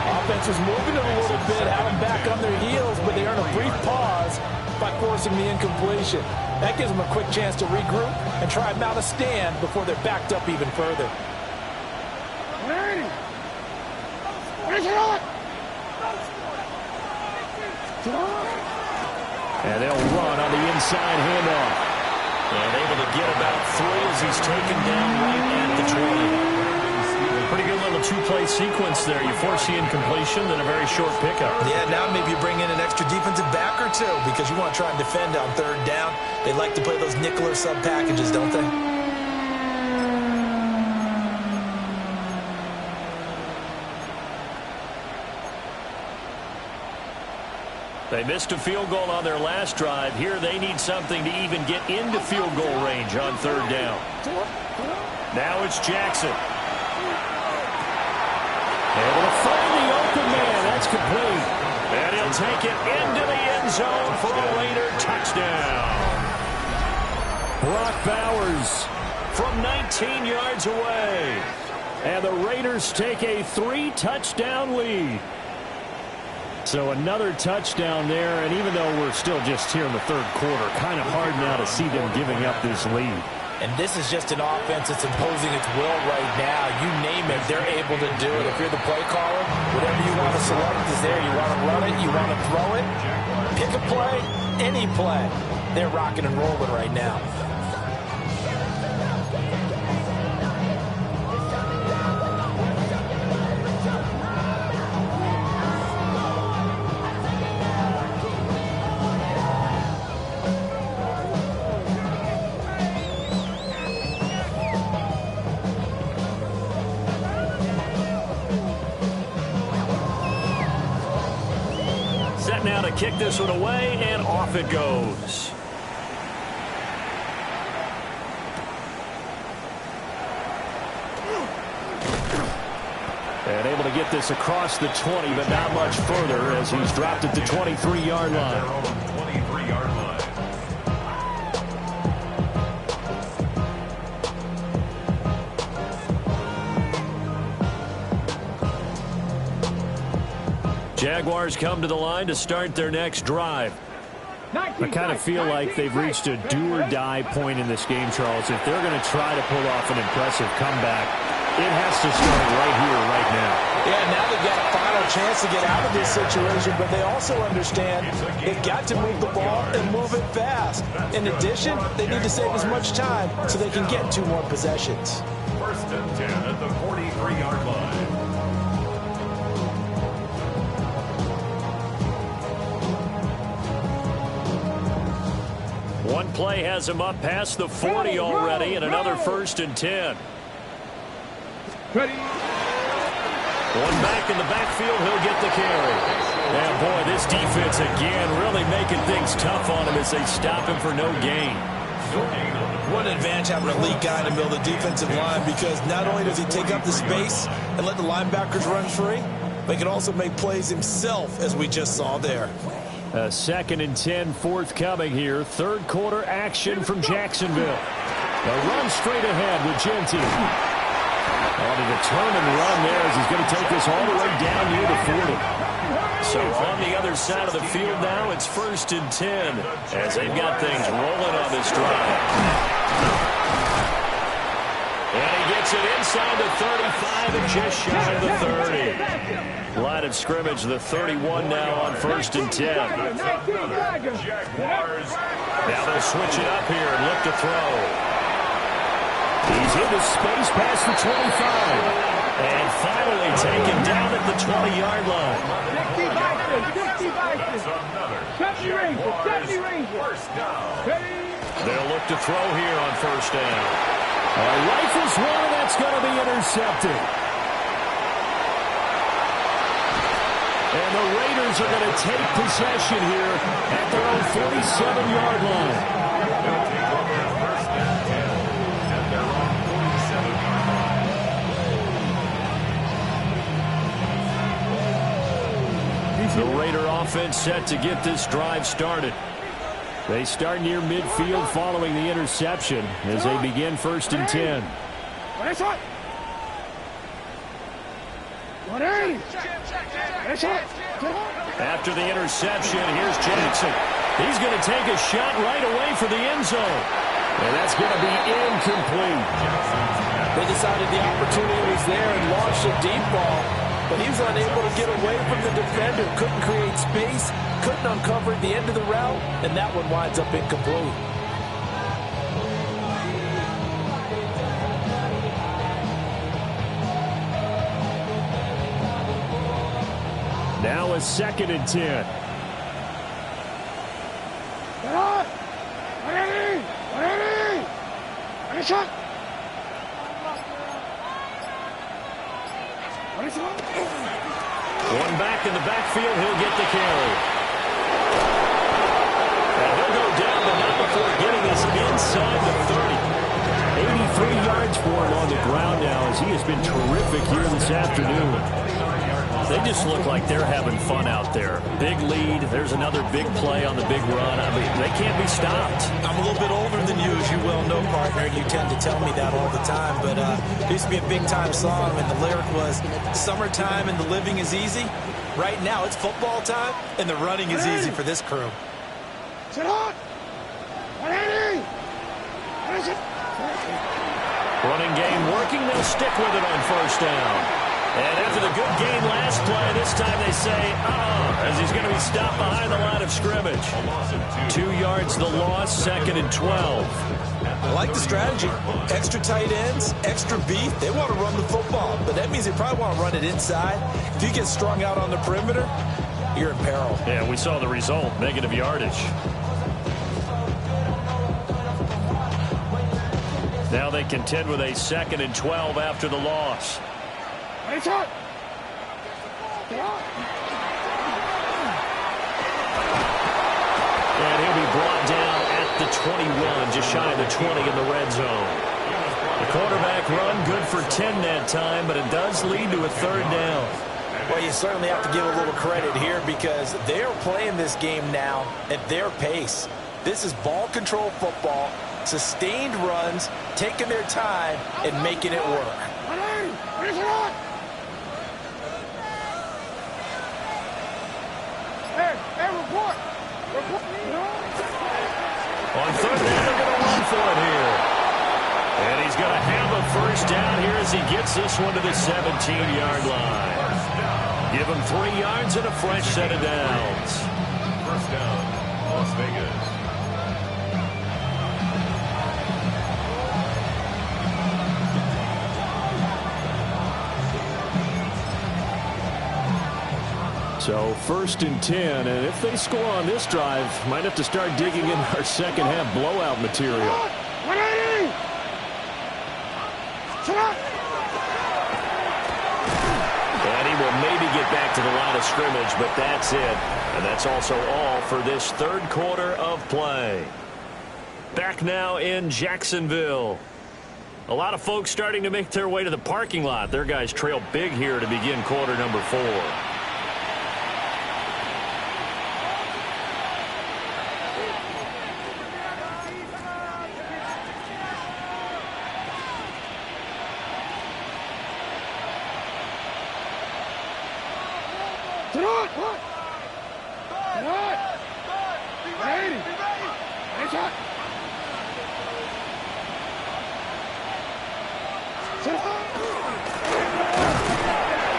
Offense was moving it a little bit, had them back on their heels, but they earn a brief pause by forcing the incompletion. That gives them a quick chance to regroup and try and mount a stand before they're backed up even further. And they'll run on the inside handoff. And able to get about 3 as he's taken down right at the 20. Pretty good little two-play sequence there. You force the incompletion, then a very short pickup. Yeah, now maybe you bring in an extra defensive back or two because you want to try and defend on third down. They like to play those nickel or sub packages, don't they? They missed a field goal on their last drive. Here they need something to even get into field goal range on third down. Now it's Jackson. Able to find the open man. That's complete. And he'll take it into the end zone for a Raider touchdown. Brock Bowers from 19 yards away. And the Raiders take a 3-touchdown lead. So another touchdown there, and even though we're still just here in the third quarter, kind of hard now to see them giving up this lead. And this is just an offense that's imposing its will right now. You name it, they're able to do it. If you're the play caller, whatever you want to select is there. You want to run it, you want to throw it, pick a play, any play. They're rocking and rolling right now. to kick this one away, and off it goes. And able to get this across the 20, but not much further as he's dropped at the 23-yard line. 23-yard line. Jaguars come to the line to start their next drive. I kind of feel like they've reached a do-or-die point in this game, Charles. If they're going to try to pull off an impressive comeback, it has to start right here, right now. Yeah, now they've got a final chance to get out of this situation, but they also understand they've got to move the ball and move it fast. In addition, they need to save as much time so they can get 2 more possessions. First and 10 at the 43-yard line. One play has him up past the 40 already, and another first and 10. Ready. One back in the backfield, he'll get the carry. And boy, this defense again really making things tough on him as they stop him for no gain. What an advantage having an elite guy in the middle of the defensive line, because not only does he take up the space and let the linebackers run free, but he can also make plays himself, as we just saw there. Second and 10 forthcoming here. Third quarter action from Jacksonville. A run straight ahead with Genty. On a determined run there as he's going to take this all the way down near the 40. So on the other side of the field now, it's first and 10 as they've got things rolling on this drive. And he gets it inside the 35 and just shy of the 30. Line of scrimmage, the 31 now on first and 10. Now they'll switch it up here and look to throw. He's into space past the 25. And finally taken down at the 20-yard line. They'll look to throw here on first down. Rifles one, and that's going to be intercepted. And the Raiders are going to take possession here at their own 47-yard line. They'll take over first and 10 at their own 47-yard line. The Raider offense set to get this drive started. They start near midfield following the interception as they begin first and 10. After the interception, here's Jackson. He's going to take a shot right away for the end zone. And that's going to be incomplete. They decided the opportunity was there and launched a deep ball, but he was unable to get away from the defender. Couldn't create space, couldn't uncover at the end of the route, and that one winds up incomplete. Now a second and 10. One back in the backfield, he'll get the carry. And he'll go down, but not before getting this inside the 30. 83 yards for him on the ground now as he has been terrific here this afternoon. They just look like they're having fun out there. Big lead. There's another big play on the big run. I mean, they can't be stopped. I'm a little bit older than you, as you well know, partner. You tend to tell me that all the time. But it used to be a big-time song, and the lyric was, summertime and the living is easy. Right now, it's football time, and the running is easy for this crew. Running game working. They'll stick with it on first down. And after the good game last play, this time they say, as he's going to be stopped behind the line of scrimmage. 2 yards the loss, second and 12. I like the strategy. Extra tight ends, extra beef. They want to run the football, but that means they probably want to run it inside. If you get strung out on the perimeter, you're in peril. Yeah, we saw the result, negative yardage. Now they contend with a second and 12 after the loss. brought down at the 21, just shy of the 20 in the red zone. The quarterback run good for 10 that time, but it does lead to a third down. Well, you certainly have to give a little credit here because they're playing this game now at their pace. This is ball control football, sustained runs, taking their time, and making it work. On third down, they're going to run for it here. And he's going to have a first down here as he gets this one to the 17-yard line. Give him 3 yards and a fresh set of downs. First down, Las Vegas. So 1st and 10, and if they score on this drive, might have to start digging in our second half blowout material. And he will maybe get back to the line of scrimmage, but that's it. And that's also all for this third quarter of play. Back now in Jacksonville. A lot of folks starting to make their way to the parking lot. Their guys trail big here to begin quarter number 4.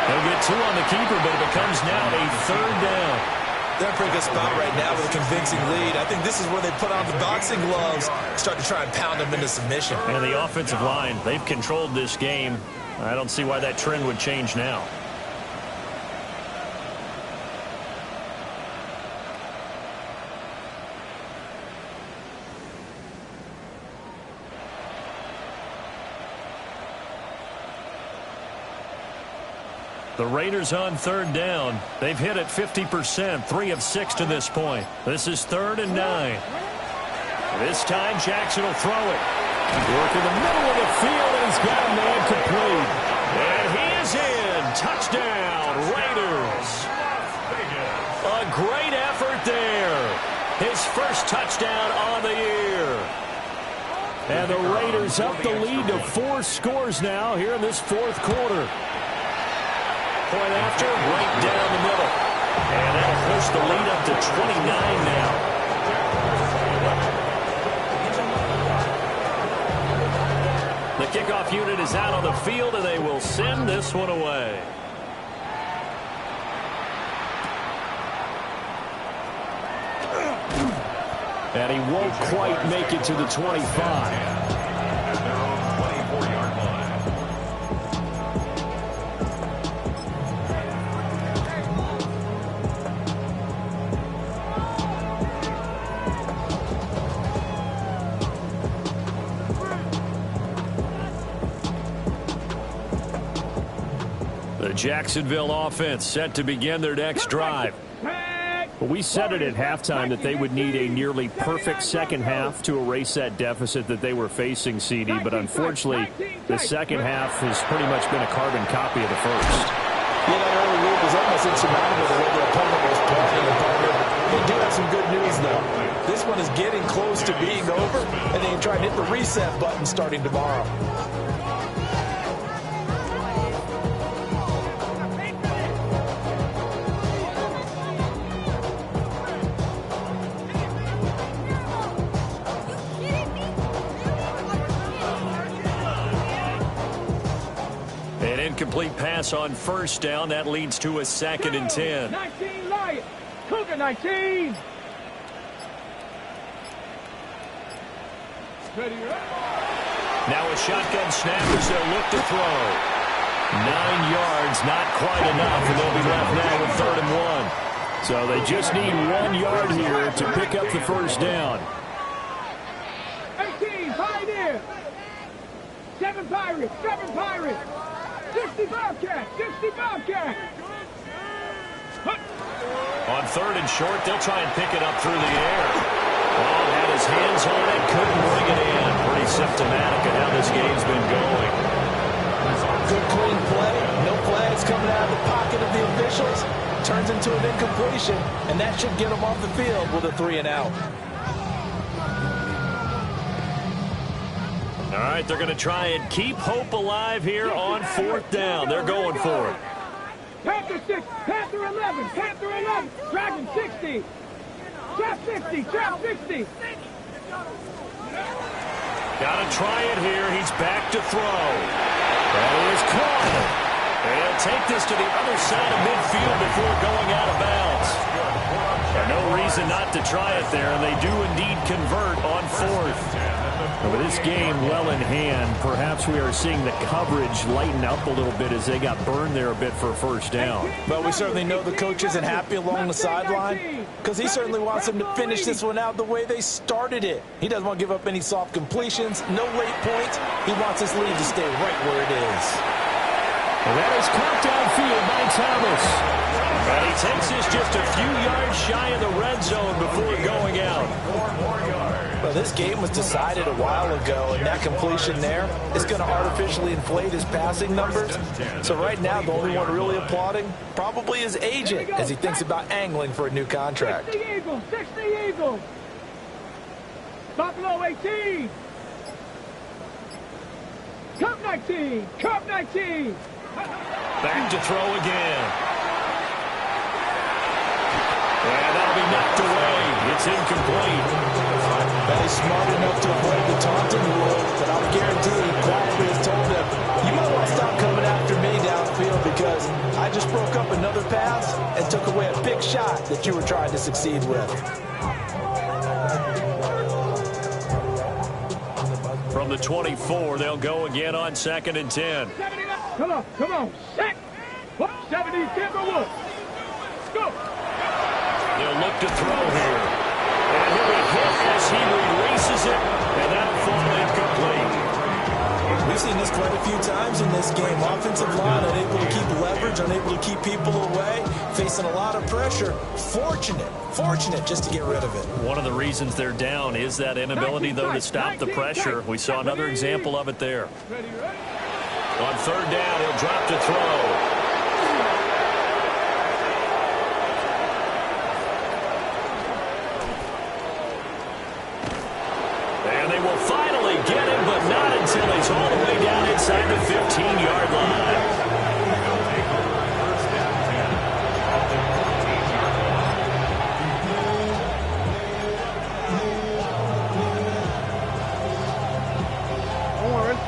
They'll get 2 on the keeper, but it becomes now a third down. They're in a pretty good spot right now with a convincing lead. I think this is where they put on the boxing gloves, start to try and pound them into submission. And the offensive line, they've controlled this game. I don't see why that trend would change now. The Raiders on third down. They've hit it 50%, 3 of 6 to this point. This is 3rd and 9. This time Jackson will throw it. Work in the middle of the field, and he's got a man complete. And he is in. Touchdown, Raiders. A great effort there. His first touchdown on the year. And the Raiders up the lead to 4 scores now here in this 4th quarter. Point after, right down the middle. And that'll push the lead up to 29 now. The kickoff unit is out on the field, and they will send this one away. And he won't quite make it to the 25. The Jacksonville offense set to begin their next drive. But we said it at halftime that they would need a nearly perfect second half to erase that deficit that they were facing, CD. But unfortunately, the second half has pretty much been a carbon copy of the first. Yeah, that early lead was almost insurmountable the way the opponent was playing. They do have some good news, though. This one is getting close to being over, and they can try and hit the reset button starting tomorrow. Incomplete pass on first down. That leads to a 2nd and 10. 19 Lions. Cougar 19. Now a shotgun snap as they'll look to throw. 9 yards, not quite enough, and they'll be left now with 3rd and 1. So they just need 1 yard here to pick up the first down. 18 Pioneer. 7 Pirates. 7 Pirates. 60 Bobcats! 60 Bobcats! On 3rd and short, they'll try and pick it up through the air. Oh, had his hands on it, couldn't bring it in. Pretty symptomatic of how this game's been going. Good clean play. No flags coming out of the pocket of the officials. Turns into an incompletion, and that should get him off the field with a 3-and-out. All right, they're going to try and keep hope alive here on 4th down. They're going for it. Panther 6, Panther 11, Panther 11, Dragon 60, Trap 60, Trap 60. Got to try it here. He's back to throw. That is caught. And take this to the other side of midfield before going out of bounds. And no reason not to try it there. They do indeed convert on 4th. And with this game well in hand, perhaps we are seeing the coverage lighten up a little bit as they got burned there a bit for a first down. But we certainly know the coach isn't happy along the sideline because he certainly wants them to finish this one out the way they started it. He doesn't want to give up any soft completions, no late points. He wants his lead to stay right where it is. And that is caught downfield by Thomas. And he takes this just a few yards shy of the red zone before going out. Well, this game was decided a while ago, and that completion there is going to artificially inflate his passing numbers. So right now, the only one really applauding probably his agent as he thinks about angling for a new contract. 60 Eagles, 60 Eagles. Buffalo 18. Cup 19, Cup 19. Back to throw again. And that'll be knocked away. It's incomplete. He's smart enough to avoid the taunting rule, but I'll guarantee quietly has told him, you might want to stop coming after me downfield because I just broke up another pass and took away a big shot that you were trying to succeed with. From the 24, they'll go again on 2nd and 10. Come on, set. 70 Timberwolves. Go. They'll look to throw here. And he'll be hit as he releases it, and that'll fall incomplete. We've seen this quite a few times in this game. Offensive line unable to keep leverage, unable to keep people away, facing a lot of pressure. Fortunate just to get rid of it. One of the reasons they're down is that inability, though, to stop the pressure. We saw another example of it there. On 3rd down, he'll drop to throw. And they will finally get him, but not until he's all the way down inside the 15-yard line.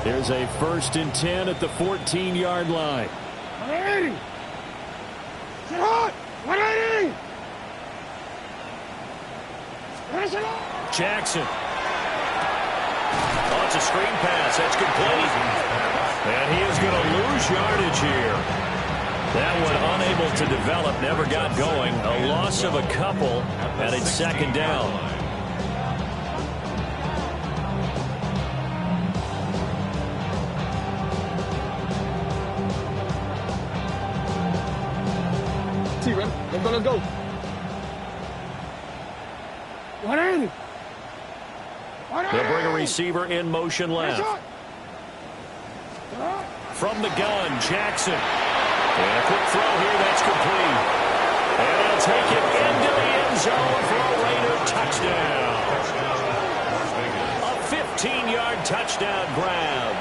There's a 1st and 10 at the 14-yard line. 180. Sit hot. 180. Jackson. Oh, it's a screen pass. That's complete. And he is going to lose yardage here. That one unable to develop, never got going. A loss of a couple, and it's 2nd down. They're gonna go. 180. They'll bring a receiver in motion left. From the gun, Jackson. And a quick throw here, that's complete. And he'll take it into the end zone for a Raider touchdown. A 15-yard touchdown grab.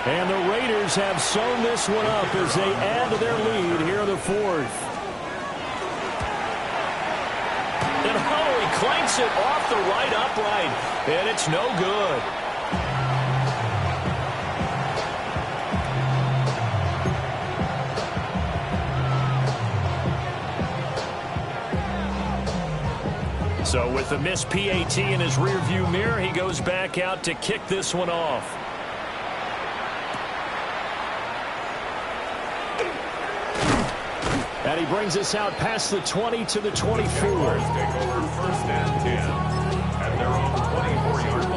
And the Raiders have sewn this one up as they add to their lead here in the 4th. And he clanks it off the right upright, and it's no good. So with the missed PAT in his rearview mirror, he goes back out to kick this one off. And he brings us out past the 20 to the 24. Take over 1st and 10 at their own 24-yard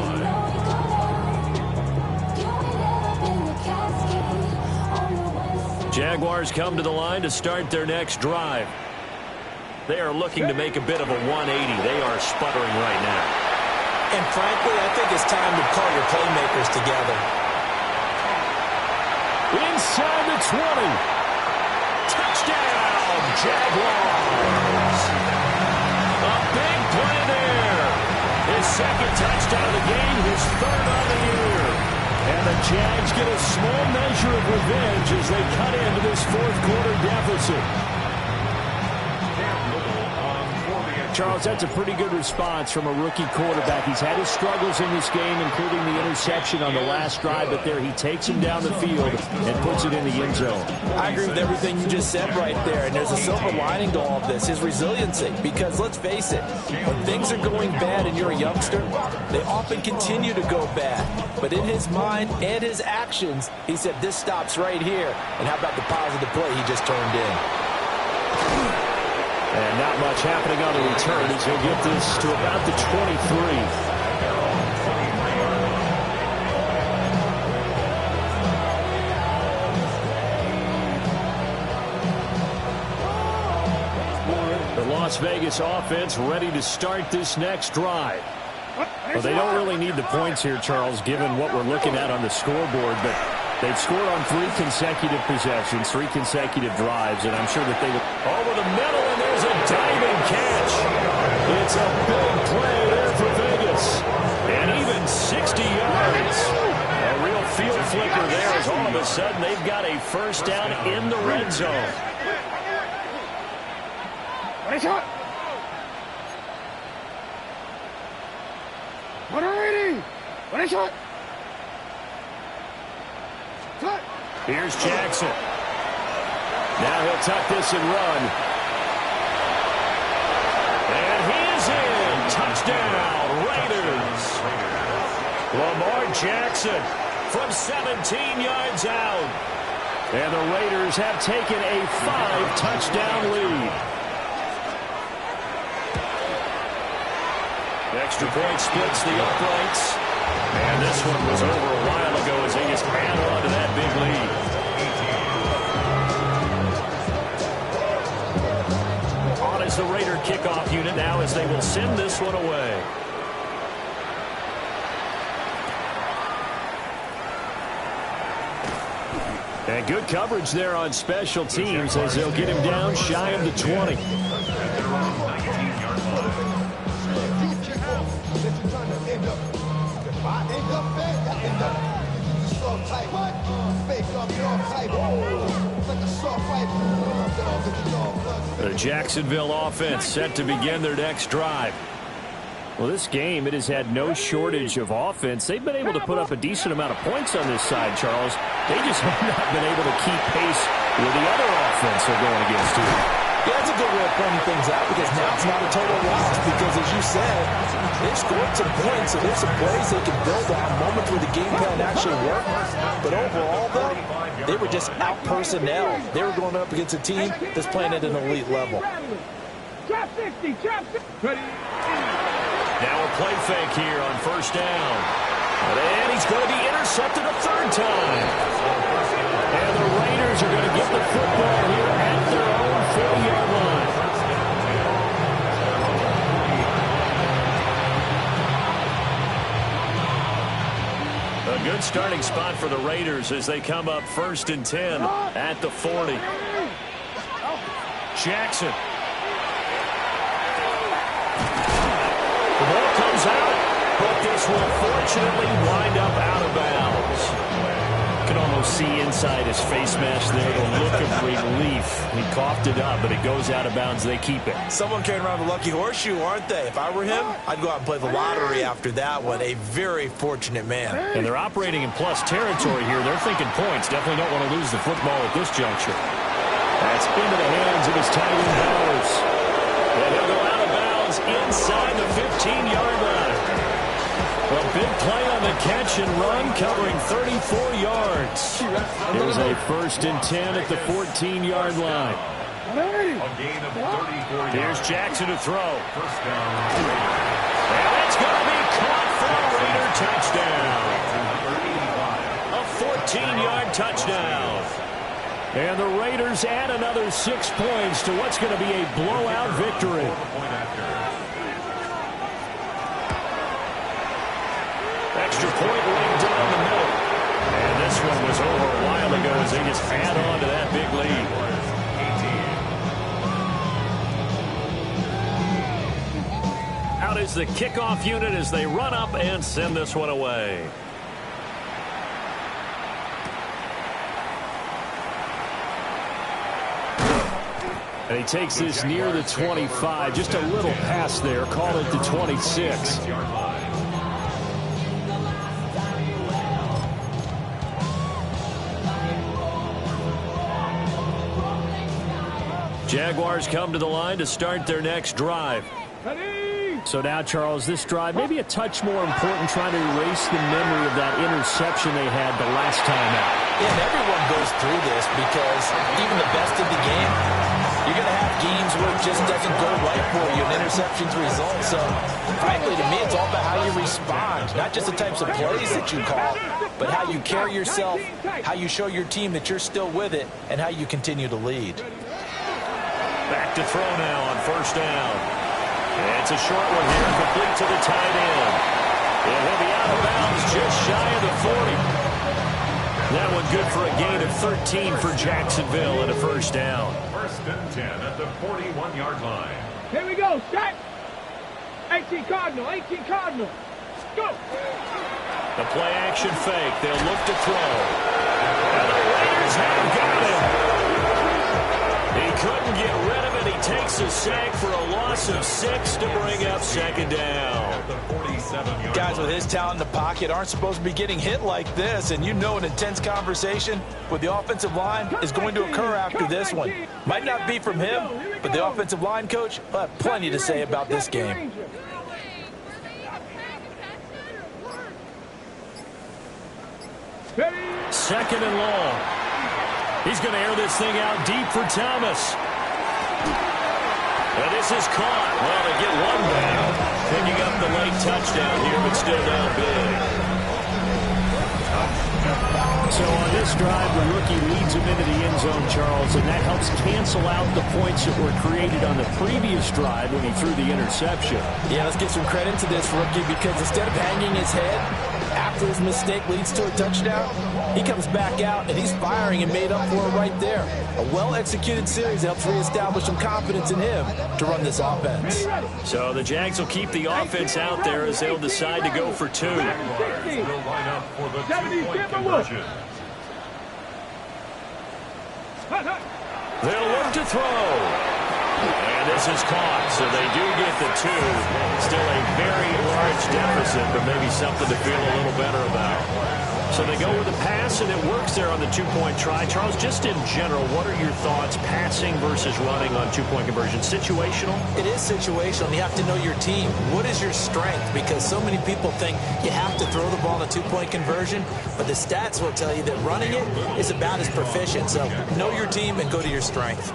line. Jaguars come to the line to start their next drive. They are looking to make a bit of a 180. They are sputtering right now. And frankly, I think it's time to call your playmakers together. Inside the 20. Touchdown, Jaguars. A big play there. His second touchdown of the game, his third on the year. And the Jags get a small measure of revenge as they cut into this fourth quarter deficit. Charles, that's a pretty good response from a rookie quarterback. He's had his struggles in this game, including the interception on the last drive, but there he takes him down the field and puts it in the end zone. I agree with everything you just said right there, and there's a silver lining to all of this, his resiliency, because let's face it, when things are going bad and you're a youngster, they often continue to go bad. But in his mind and his actions, he said, this stops right here. And how about the positive play he just turned in? And not much happening on the return as he'll get this to about the 23. The Las Vegas offense ready to start this next drive. Well, they don't really need the points here, Charles, given what we're looking at on the scoreboard, but they've scored on 3 consecutive possessions, 3 consecutive drives, and I'm sure that they would... Over the middle, and there's a diving catch. It's a big play there for Vegas. And even 60 yards. A real field flicker there as all of a sudden they've got a first down in the red zone. Nice shot. 180. Nice shot. Here's Jackson. Now he'll tuck this and run. And he is in. Touchdown, Raiders. Lamar Jackson from 17 yards out. And the Raiders have taken a 5-touchdown lead. Extra point splits the uprights. And this one was over a while ago as they just ran on to that big lead. On is the Raider kickoff unit now as they will send this one away. And good coverage there on special teams as they'll get him down shy of the 20. The Jacksonville offense set to begin their next drive. Well, this game, it has had no shortage of offense. They've been able to put up a decent amount of points on this side, Charles. They just have not been able to keep pace with the other offense they're going against here. Yeah, that's a good way of pointing things out because now it's not a total loss because, as you said, they've scored some points, so there's some plays they can build on, moments where the game plan actually worked. But overall, though, they were just out-personnel. They were going up against a team that's playing at an elite level. Trap 60, trap 60. Now a play fake here on first down. And he's going to be intercepted a third time. And the Raiders are going to get the football here at their own 40-yard line. A good starting spot for the Raiders as they come up 1st and 10 at the 40. Jackson. The ball comes out, but this will fortunately wind up out of bounds. You can almost see inside his face mask there the look of relief. He coughed it up, but it goes out of bounds. They keep it. Someone carrying around the lucky horseshoe, aren't they? If I were him, I'd go out and play the lottery after that one. A very fortunate man. And they're operating in plus territory here. They're thinking points. Definitely don't want to lose the football at this juncture. That's into the hands of his tight end Bowers. And he'll go out of bounds inside the 15-yard line. A big play on the catch and run, covering 34 yards. Here's a 1st and 10 at the 14-yard line. Here's Jackson to throw. And it's going to be caught for a Raider touchdown. A 14-yard touchdown. And the Raiders add another 6 points to what's going to be a blowout victory. extra point laid down the middle. And this one was over a while ago as they just add on to that big lead. Out is the kickoff unit as they run up and send this one away. And he takes this near the 25. Just a little pass there. Call it the 26. Jaguars come to the line to start their next drive. So now, Charles, this drive maybe a touch more important, trying to erase the memory of that interception they had the last time out. Yeah, and everyone goes through this because even the best of the game, you're going to have games where it just doesn't go right for you, and interceptions result. So, frankly, to me, it's all about how you respond, not just the types of plays that you call, but how you carry yourself, how you show your team that you're still with it, and how you continue to lead. Back to throw now on first down. It's a short one here, complete to the tight end. And he'll be out of bounds just shy of the 40. That one good for a gain of 13 for Jacksonville and a first down. First and 10 at the 41-yard line. Here we go, set. 18 Cardinal, 18 Cardinal. Go. The play action fake. They'll look to throw. And the Raiders have got him. He couldn't get rid of it. He takes a sack for a loss of 6 to bring up second down. Guys with his talent in the pocket aren't supposed to be getting hit like this, and you know an intense conversation with the offensive line is going to occur after this one. Might not be from him, but the offensive line coach will have plenty to say about this game. Second and long. He's going to air this thing out deep for Thomas. And this is caught. Well, they get one down. Picking up the late touchdown here, but still down big. So on this drive, the rookie leads him into the end zone, Charles, and that helps cancel out the points that were created on the previous drive when he threw the interception. Yeah, let's give some credit to this rookie because instead of hanging his head after his mistake leads to a touchdown, he comes back out and he's firing and made up for it right there. A well-executed series helps reestablish some confidence in him to run this offense. So the Jags will keep the offense out there as they'll decide to go for 2. Will line up for the 2-point conversion. They'll look to throw. And this is caught, so they do get the 2. Still a very large deficit, but maybe something to feel a little better about. So they go with a pass, and it works there on the 2-point try. Charles, just in general, what are your thoughts passing versus running on 2-point conversion? Situational? It is situational. You have to know your team. What is your strength? Because so many people think you have to throw the ball in a 2-point conversion, but the stats will tell you that running it is about as proficient. So know your team and go to your strength.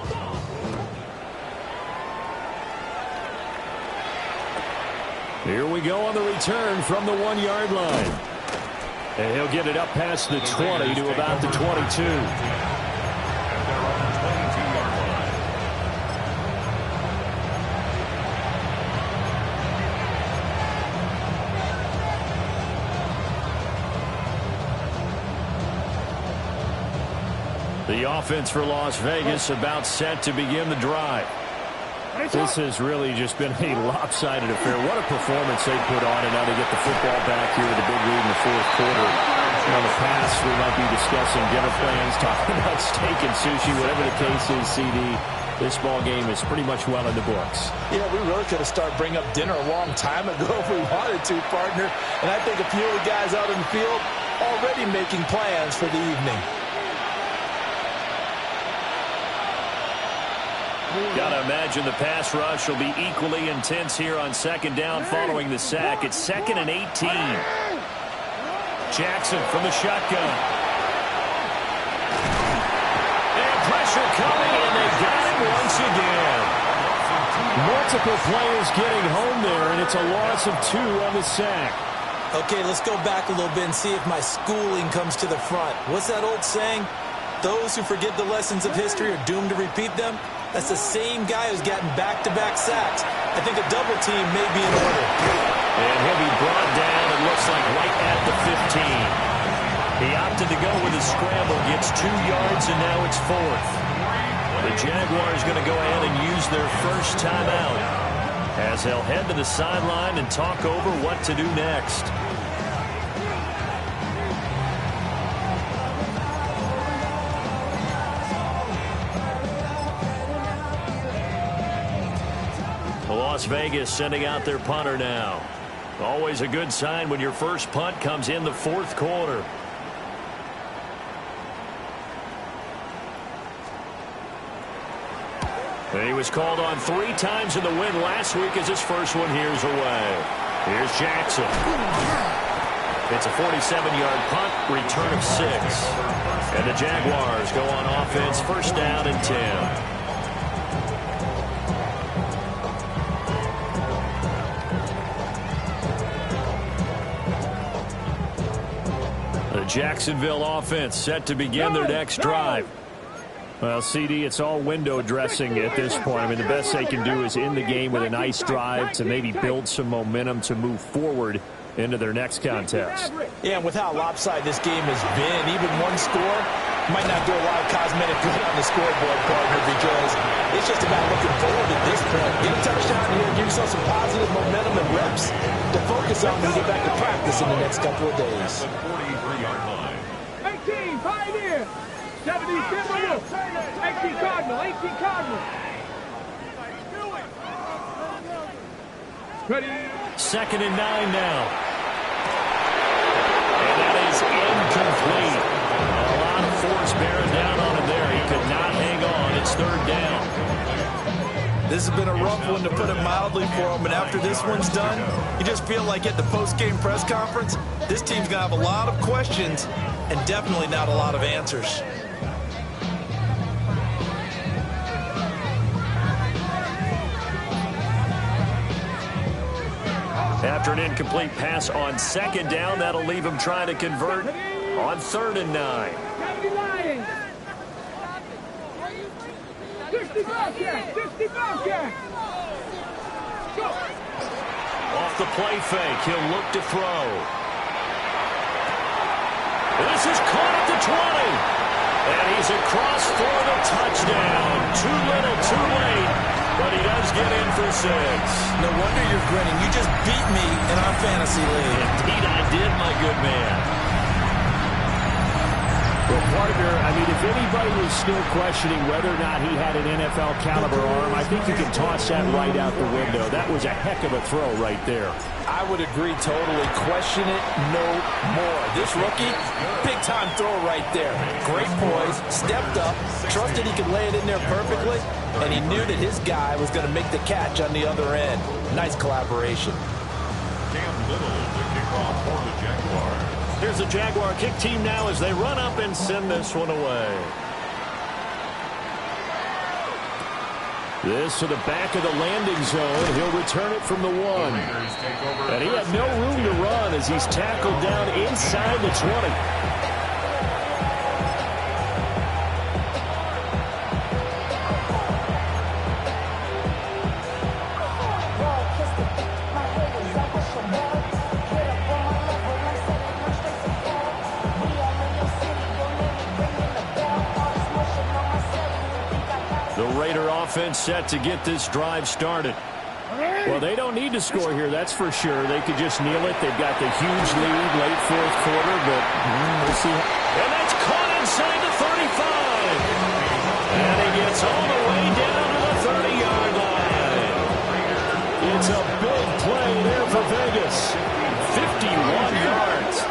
Here we go on the return from the 1-yard line. And he'll get it up past the 20 to about the 22. The offense for Las Vegas about set to begin the drive. This has really just been a lopsided affair. What a performance they put on, and now they get the football back here with a big lead in the fourth quarter. On the pass, we might be discussing dinner plans, talking about steak and sushi, whatever the case is, CD. This ball game is pretty much well in the books. Yeah, we really could have started bringing up dinner a long time ago if we wanted to, partner. And I think a few of the guys out in the field already making plans for the evening. Got to imagine the pass rush will be equally intense here on second down following the sack. It's 2nd and 18. Jackson from the shotgun. And pressure coming, and they got him once again. Multiple players getting home there, and it's a loss of 2 on the sack. Okay, let's go back a little bit and see if my schooling comes to the front. What's that old saying? Those who forget the lessons of history are doomed to repeat them. That's the same guy who's gotten back-to-back sacks. I think a double team may be in order. And he'll be brought down. It looks looks like right at the 15. He opted to go with a scramble, gets 2 yards, and now it's 4th. The Jaguars going to go ahead and use their first timeout as they'll head to the sideline and talk over what to do next. Las Vegas sending out their punter now. Always a good sign when your first punt comes in the 4th quarter. And he was called on 3 times in the win last week as his first one here's away. Here's Jackson. It's a 47-yard punt, return of 6. And the Jaguars go on offense, first down and 10. Jacksonville offense set to begin their next drive. Well, CD, it's all window dressing at this point. I mean, the best they can do is end the game with a nice drive to maybe build some momentum to move forward into their next contest. Yeah, and with how lopsided this game has been, even one score might not do a lot of cosmetic good on the scoreboard, partner, because it's just about looking forward at this point. Get a touchdown here, give yourself some positive momentum and reps to focus on when you get back to practice in the next couple of days. 18, Pioneer. 70, Timberwolf. 18, Cardinal. 18, Cardinal. Ready. 2nd and 9 now. And that is incomplete. A lot of force bearing down on him there. He could not hang on. It's 3rd down. This has been a rough one, to put it mildly, for him. But after this one's done, you just feel like at the post-game press conference, this team's going to have a lot of questions and definitely not a lot of answers. After an incomplete pass on 2nd down, that'll leave him trying to convert on 3rd and 9. 60 Bobcat! 60 Bobcat! Off the play fake, he'll look to throw. This is caught at the 20. And he's across for the touchdown. Too little, too late. But he does get in for 6. No wonder you're grinning. You just beat me in our fantasy league. Indeed I did, my good man. Well, partner, I mean, if anybody was still questioning whether or not he had an NFL caliber arm, I think you can toss that right out the window. That was a heck of a throw right there. I would agree totally. Question it no more. This rookie, big-time throw right there. Great poise, stepped up, trusted he could lay it in there perfectly, and he knew that his guy was going to make the catch on the other end. Nice collaboration. Cam Little to kick off for the Jaguars. Here's the Jaguar kick team now as they run up and send this one away. This to the back of the landing zone. He'll return it from the 1. And he had no room to run as he's tackled down inside the 20. Offense set to get this drive started. Well, they don't need to score here, that's for sure. They could just kneel it. They've got the huge lead late 4th quarter, but we'll see. And that's caught inside the 35. And he gets all the way down to the 30-yard line. It's a big play there for Vegas. 51 yards.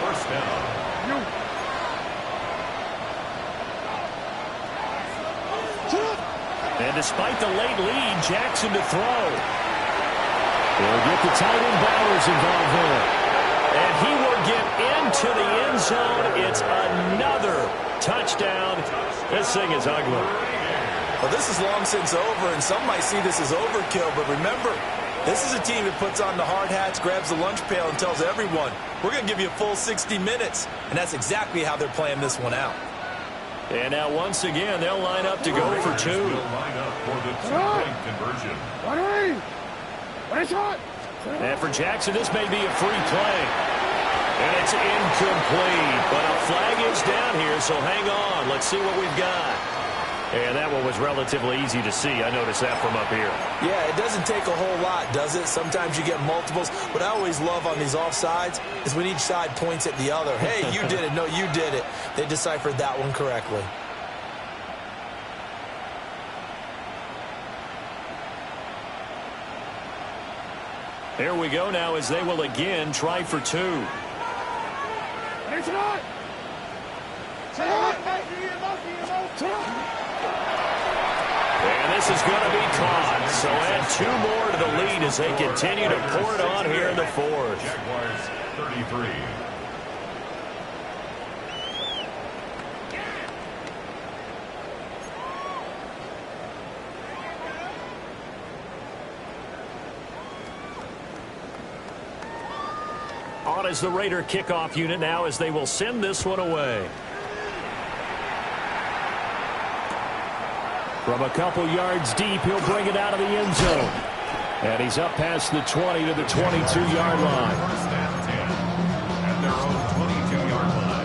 First down. And despite the late lead, Jackson to throw. They'll get the tight end Bowers involved there. And he will get into the end zone. It's another touchdown. This thing is ugly. Well, this is long since over, and some might see this as overkill. But remember, this is a team that puts on the hard hats, grabs the lunch pail, and tells everyone, we're going to give you a full 60 minutes. And that's exactly how they're playing this one out. And now once again, they'll line up to go for 2. Line up for the 2-point conversion. 20! 20 shot! And for Jackson, this may be a free play. And it's incomplete. But a flag is down here, so hang on. Let's see what we've got. And that one was relatively easy to see. I noticed that from up here. Yeah, it doesn't take a whole lot, does it? Sometimes you get multiples. What I always love on these offsides is when each side points at the other. Hey, you did it. No, you did it. They deciphered that one correctly. Here we go now as they will again try for two. And this is going to be caught. So add two more to the lead as they continue to pour it on here in the fourth. Jaguars 33. On as the Raider kickoff unit now as they will send this one away. From a couple yards deep, he'll bring it out of the end zone. And he's up past the 20 to the 22-yard line. First and 10 at their own 22-yard line.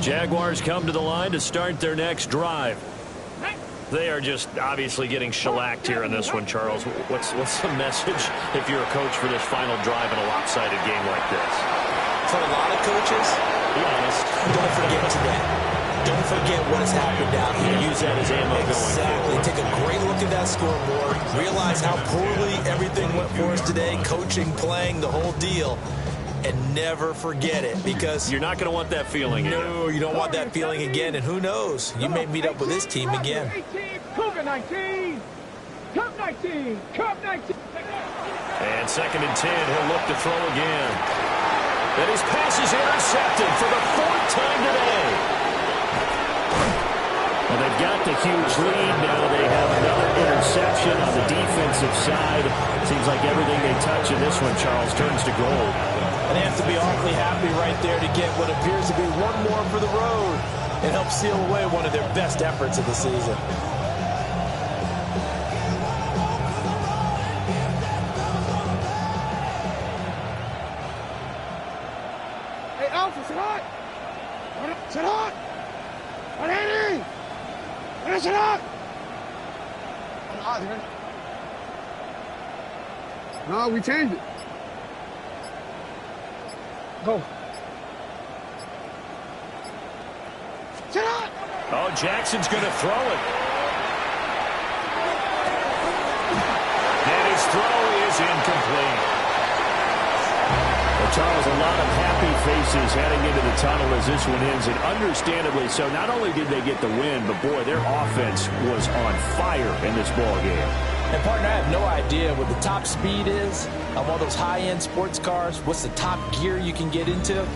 Jaguars come to the line to start their next drive. They are just obviously getting shellacked here in this one, Charles. What's the message if you're a coach for this final drive in a lopsided game like this? For a lot of coaches, Be honest. don't forget today. Don't forget what has happened down here. Use that as ammo going forward. Take a great look at that scoreboard. Realize how poorly everything went for us today. Coaching, playing, the whole deal. And never forget it, because You're not going to want that feeling again. no, you don't want that feeling again. And who knows? You may meet up with this team again. 18, Cougar 19. Cup 19. Cup 19. And second and 10, he'll look to throw again. And his pass is intercepted for the fourth time today. Well, they've got the huge lead. Now they have another interception on the defensive side. Seems like everything they touch in this one, Charles, turns to gold. And they have to be awfully happy right there to get what appears to be one more for the road and help seal away one of their best efforts of the season. Hey, Alpha, sit hot. Sit hot. What Henry? Sit hot. No, we changed it. Go. Sit hot. Oh, Jackson's going to throw it. And his throw is incomplete. Well, Charles, a lot of happy faces heading into the tunnel as this one ends, and understandably so. Not only did they get the win, but, boy, their offense was on fire in this ball game. And, partner, I have no idea what the top speed is on one of those high-end sports cars. What's the top gear you can get into?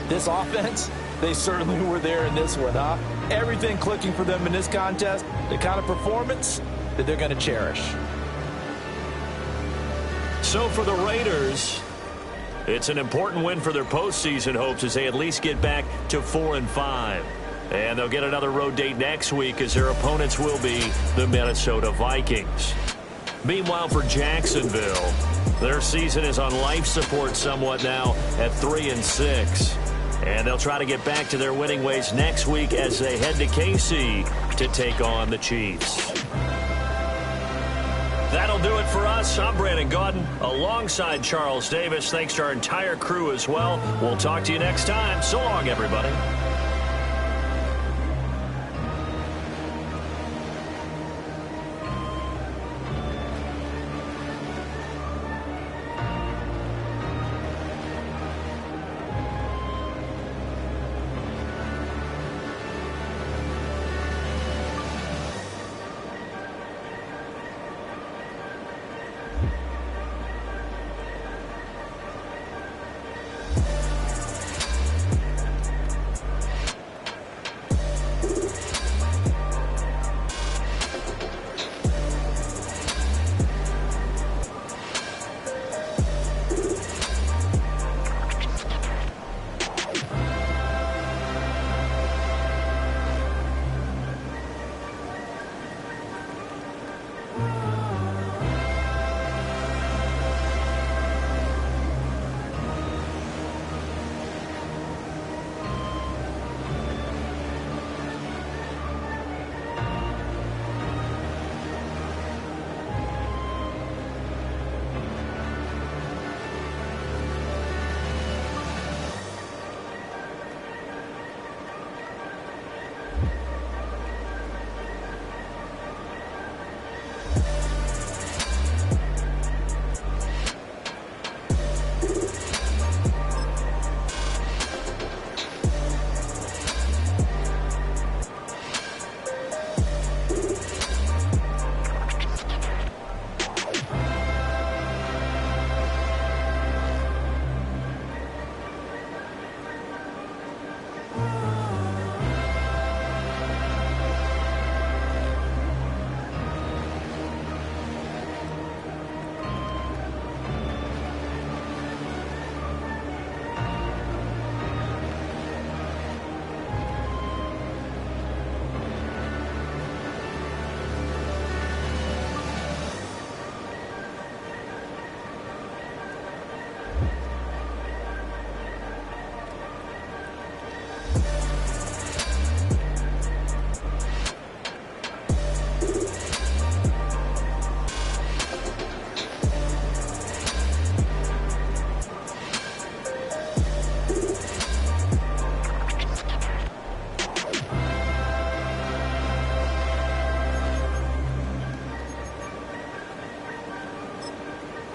This offense, they certainly were there in this one, huh? Everything clicking for them in this contest, the kind of performance that they're going to cherish. So for the Raiders, it's an important win for their postseason hopes as they at least get back to 4-5. And they'll get another road date next week as their opponents will be the Minnesota Vikings. Meanwhile, for Jacksonville, their season is on life support somewhat now at 3-6. And they'll try to get back to their winning ways next week as they head to KC to take on the Chiefs. That'll do it for us. I'm Brandon Gaudin alongside Charles Davis. Thanks to our entire crew as well. We'll talk to you next time. So long, everybody.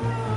you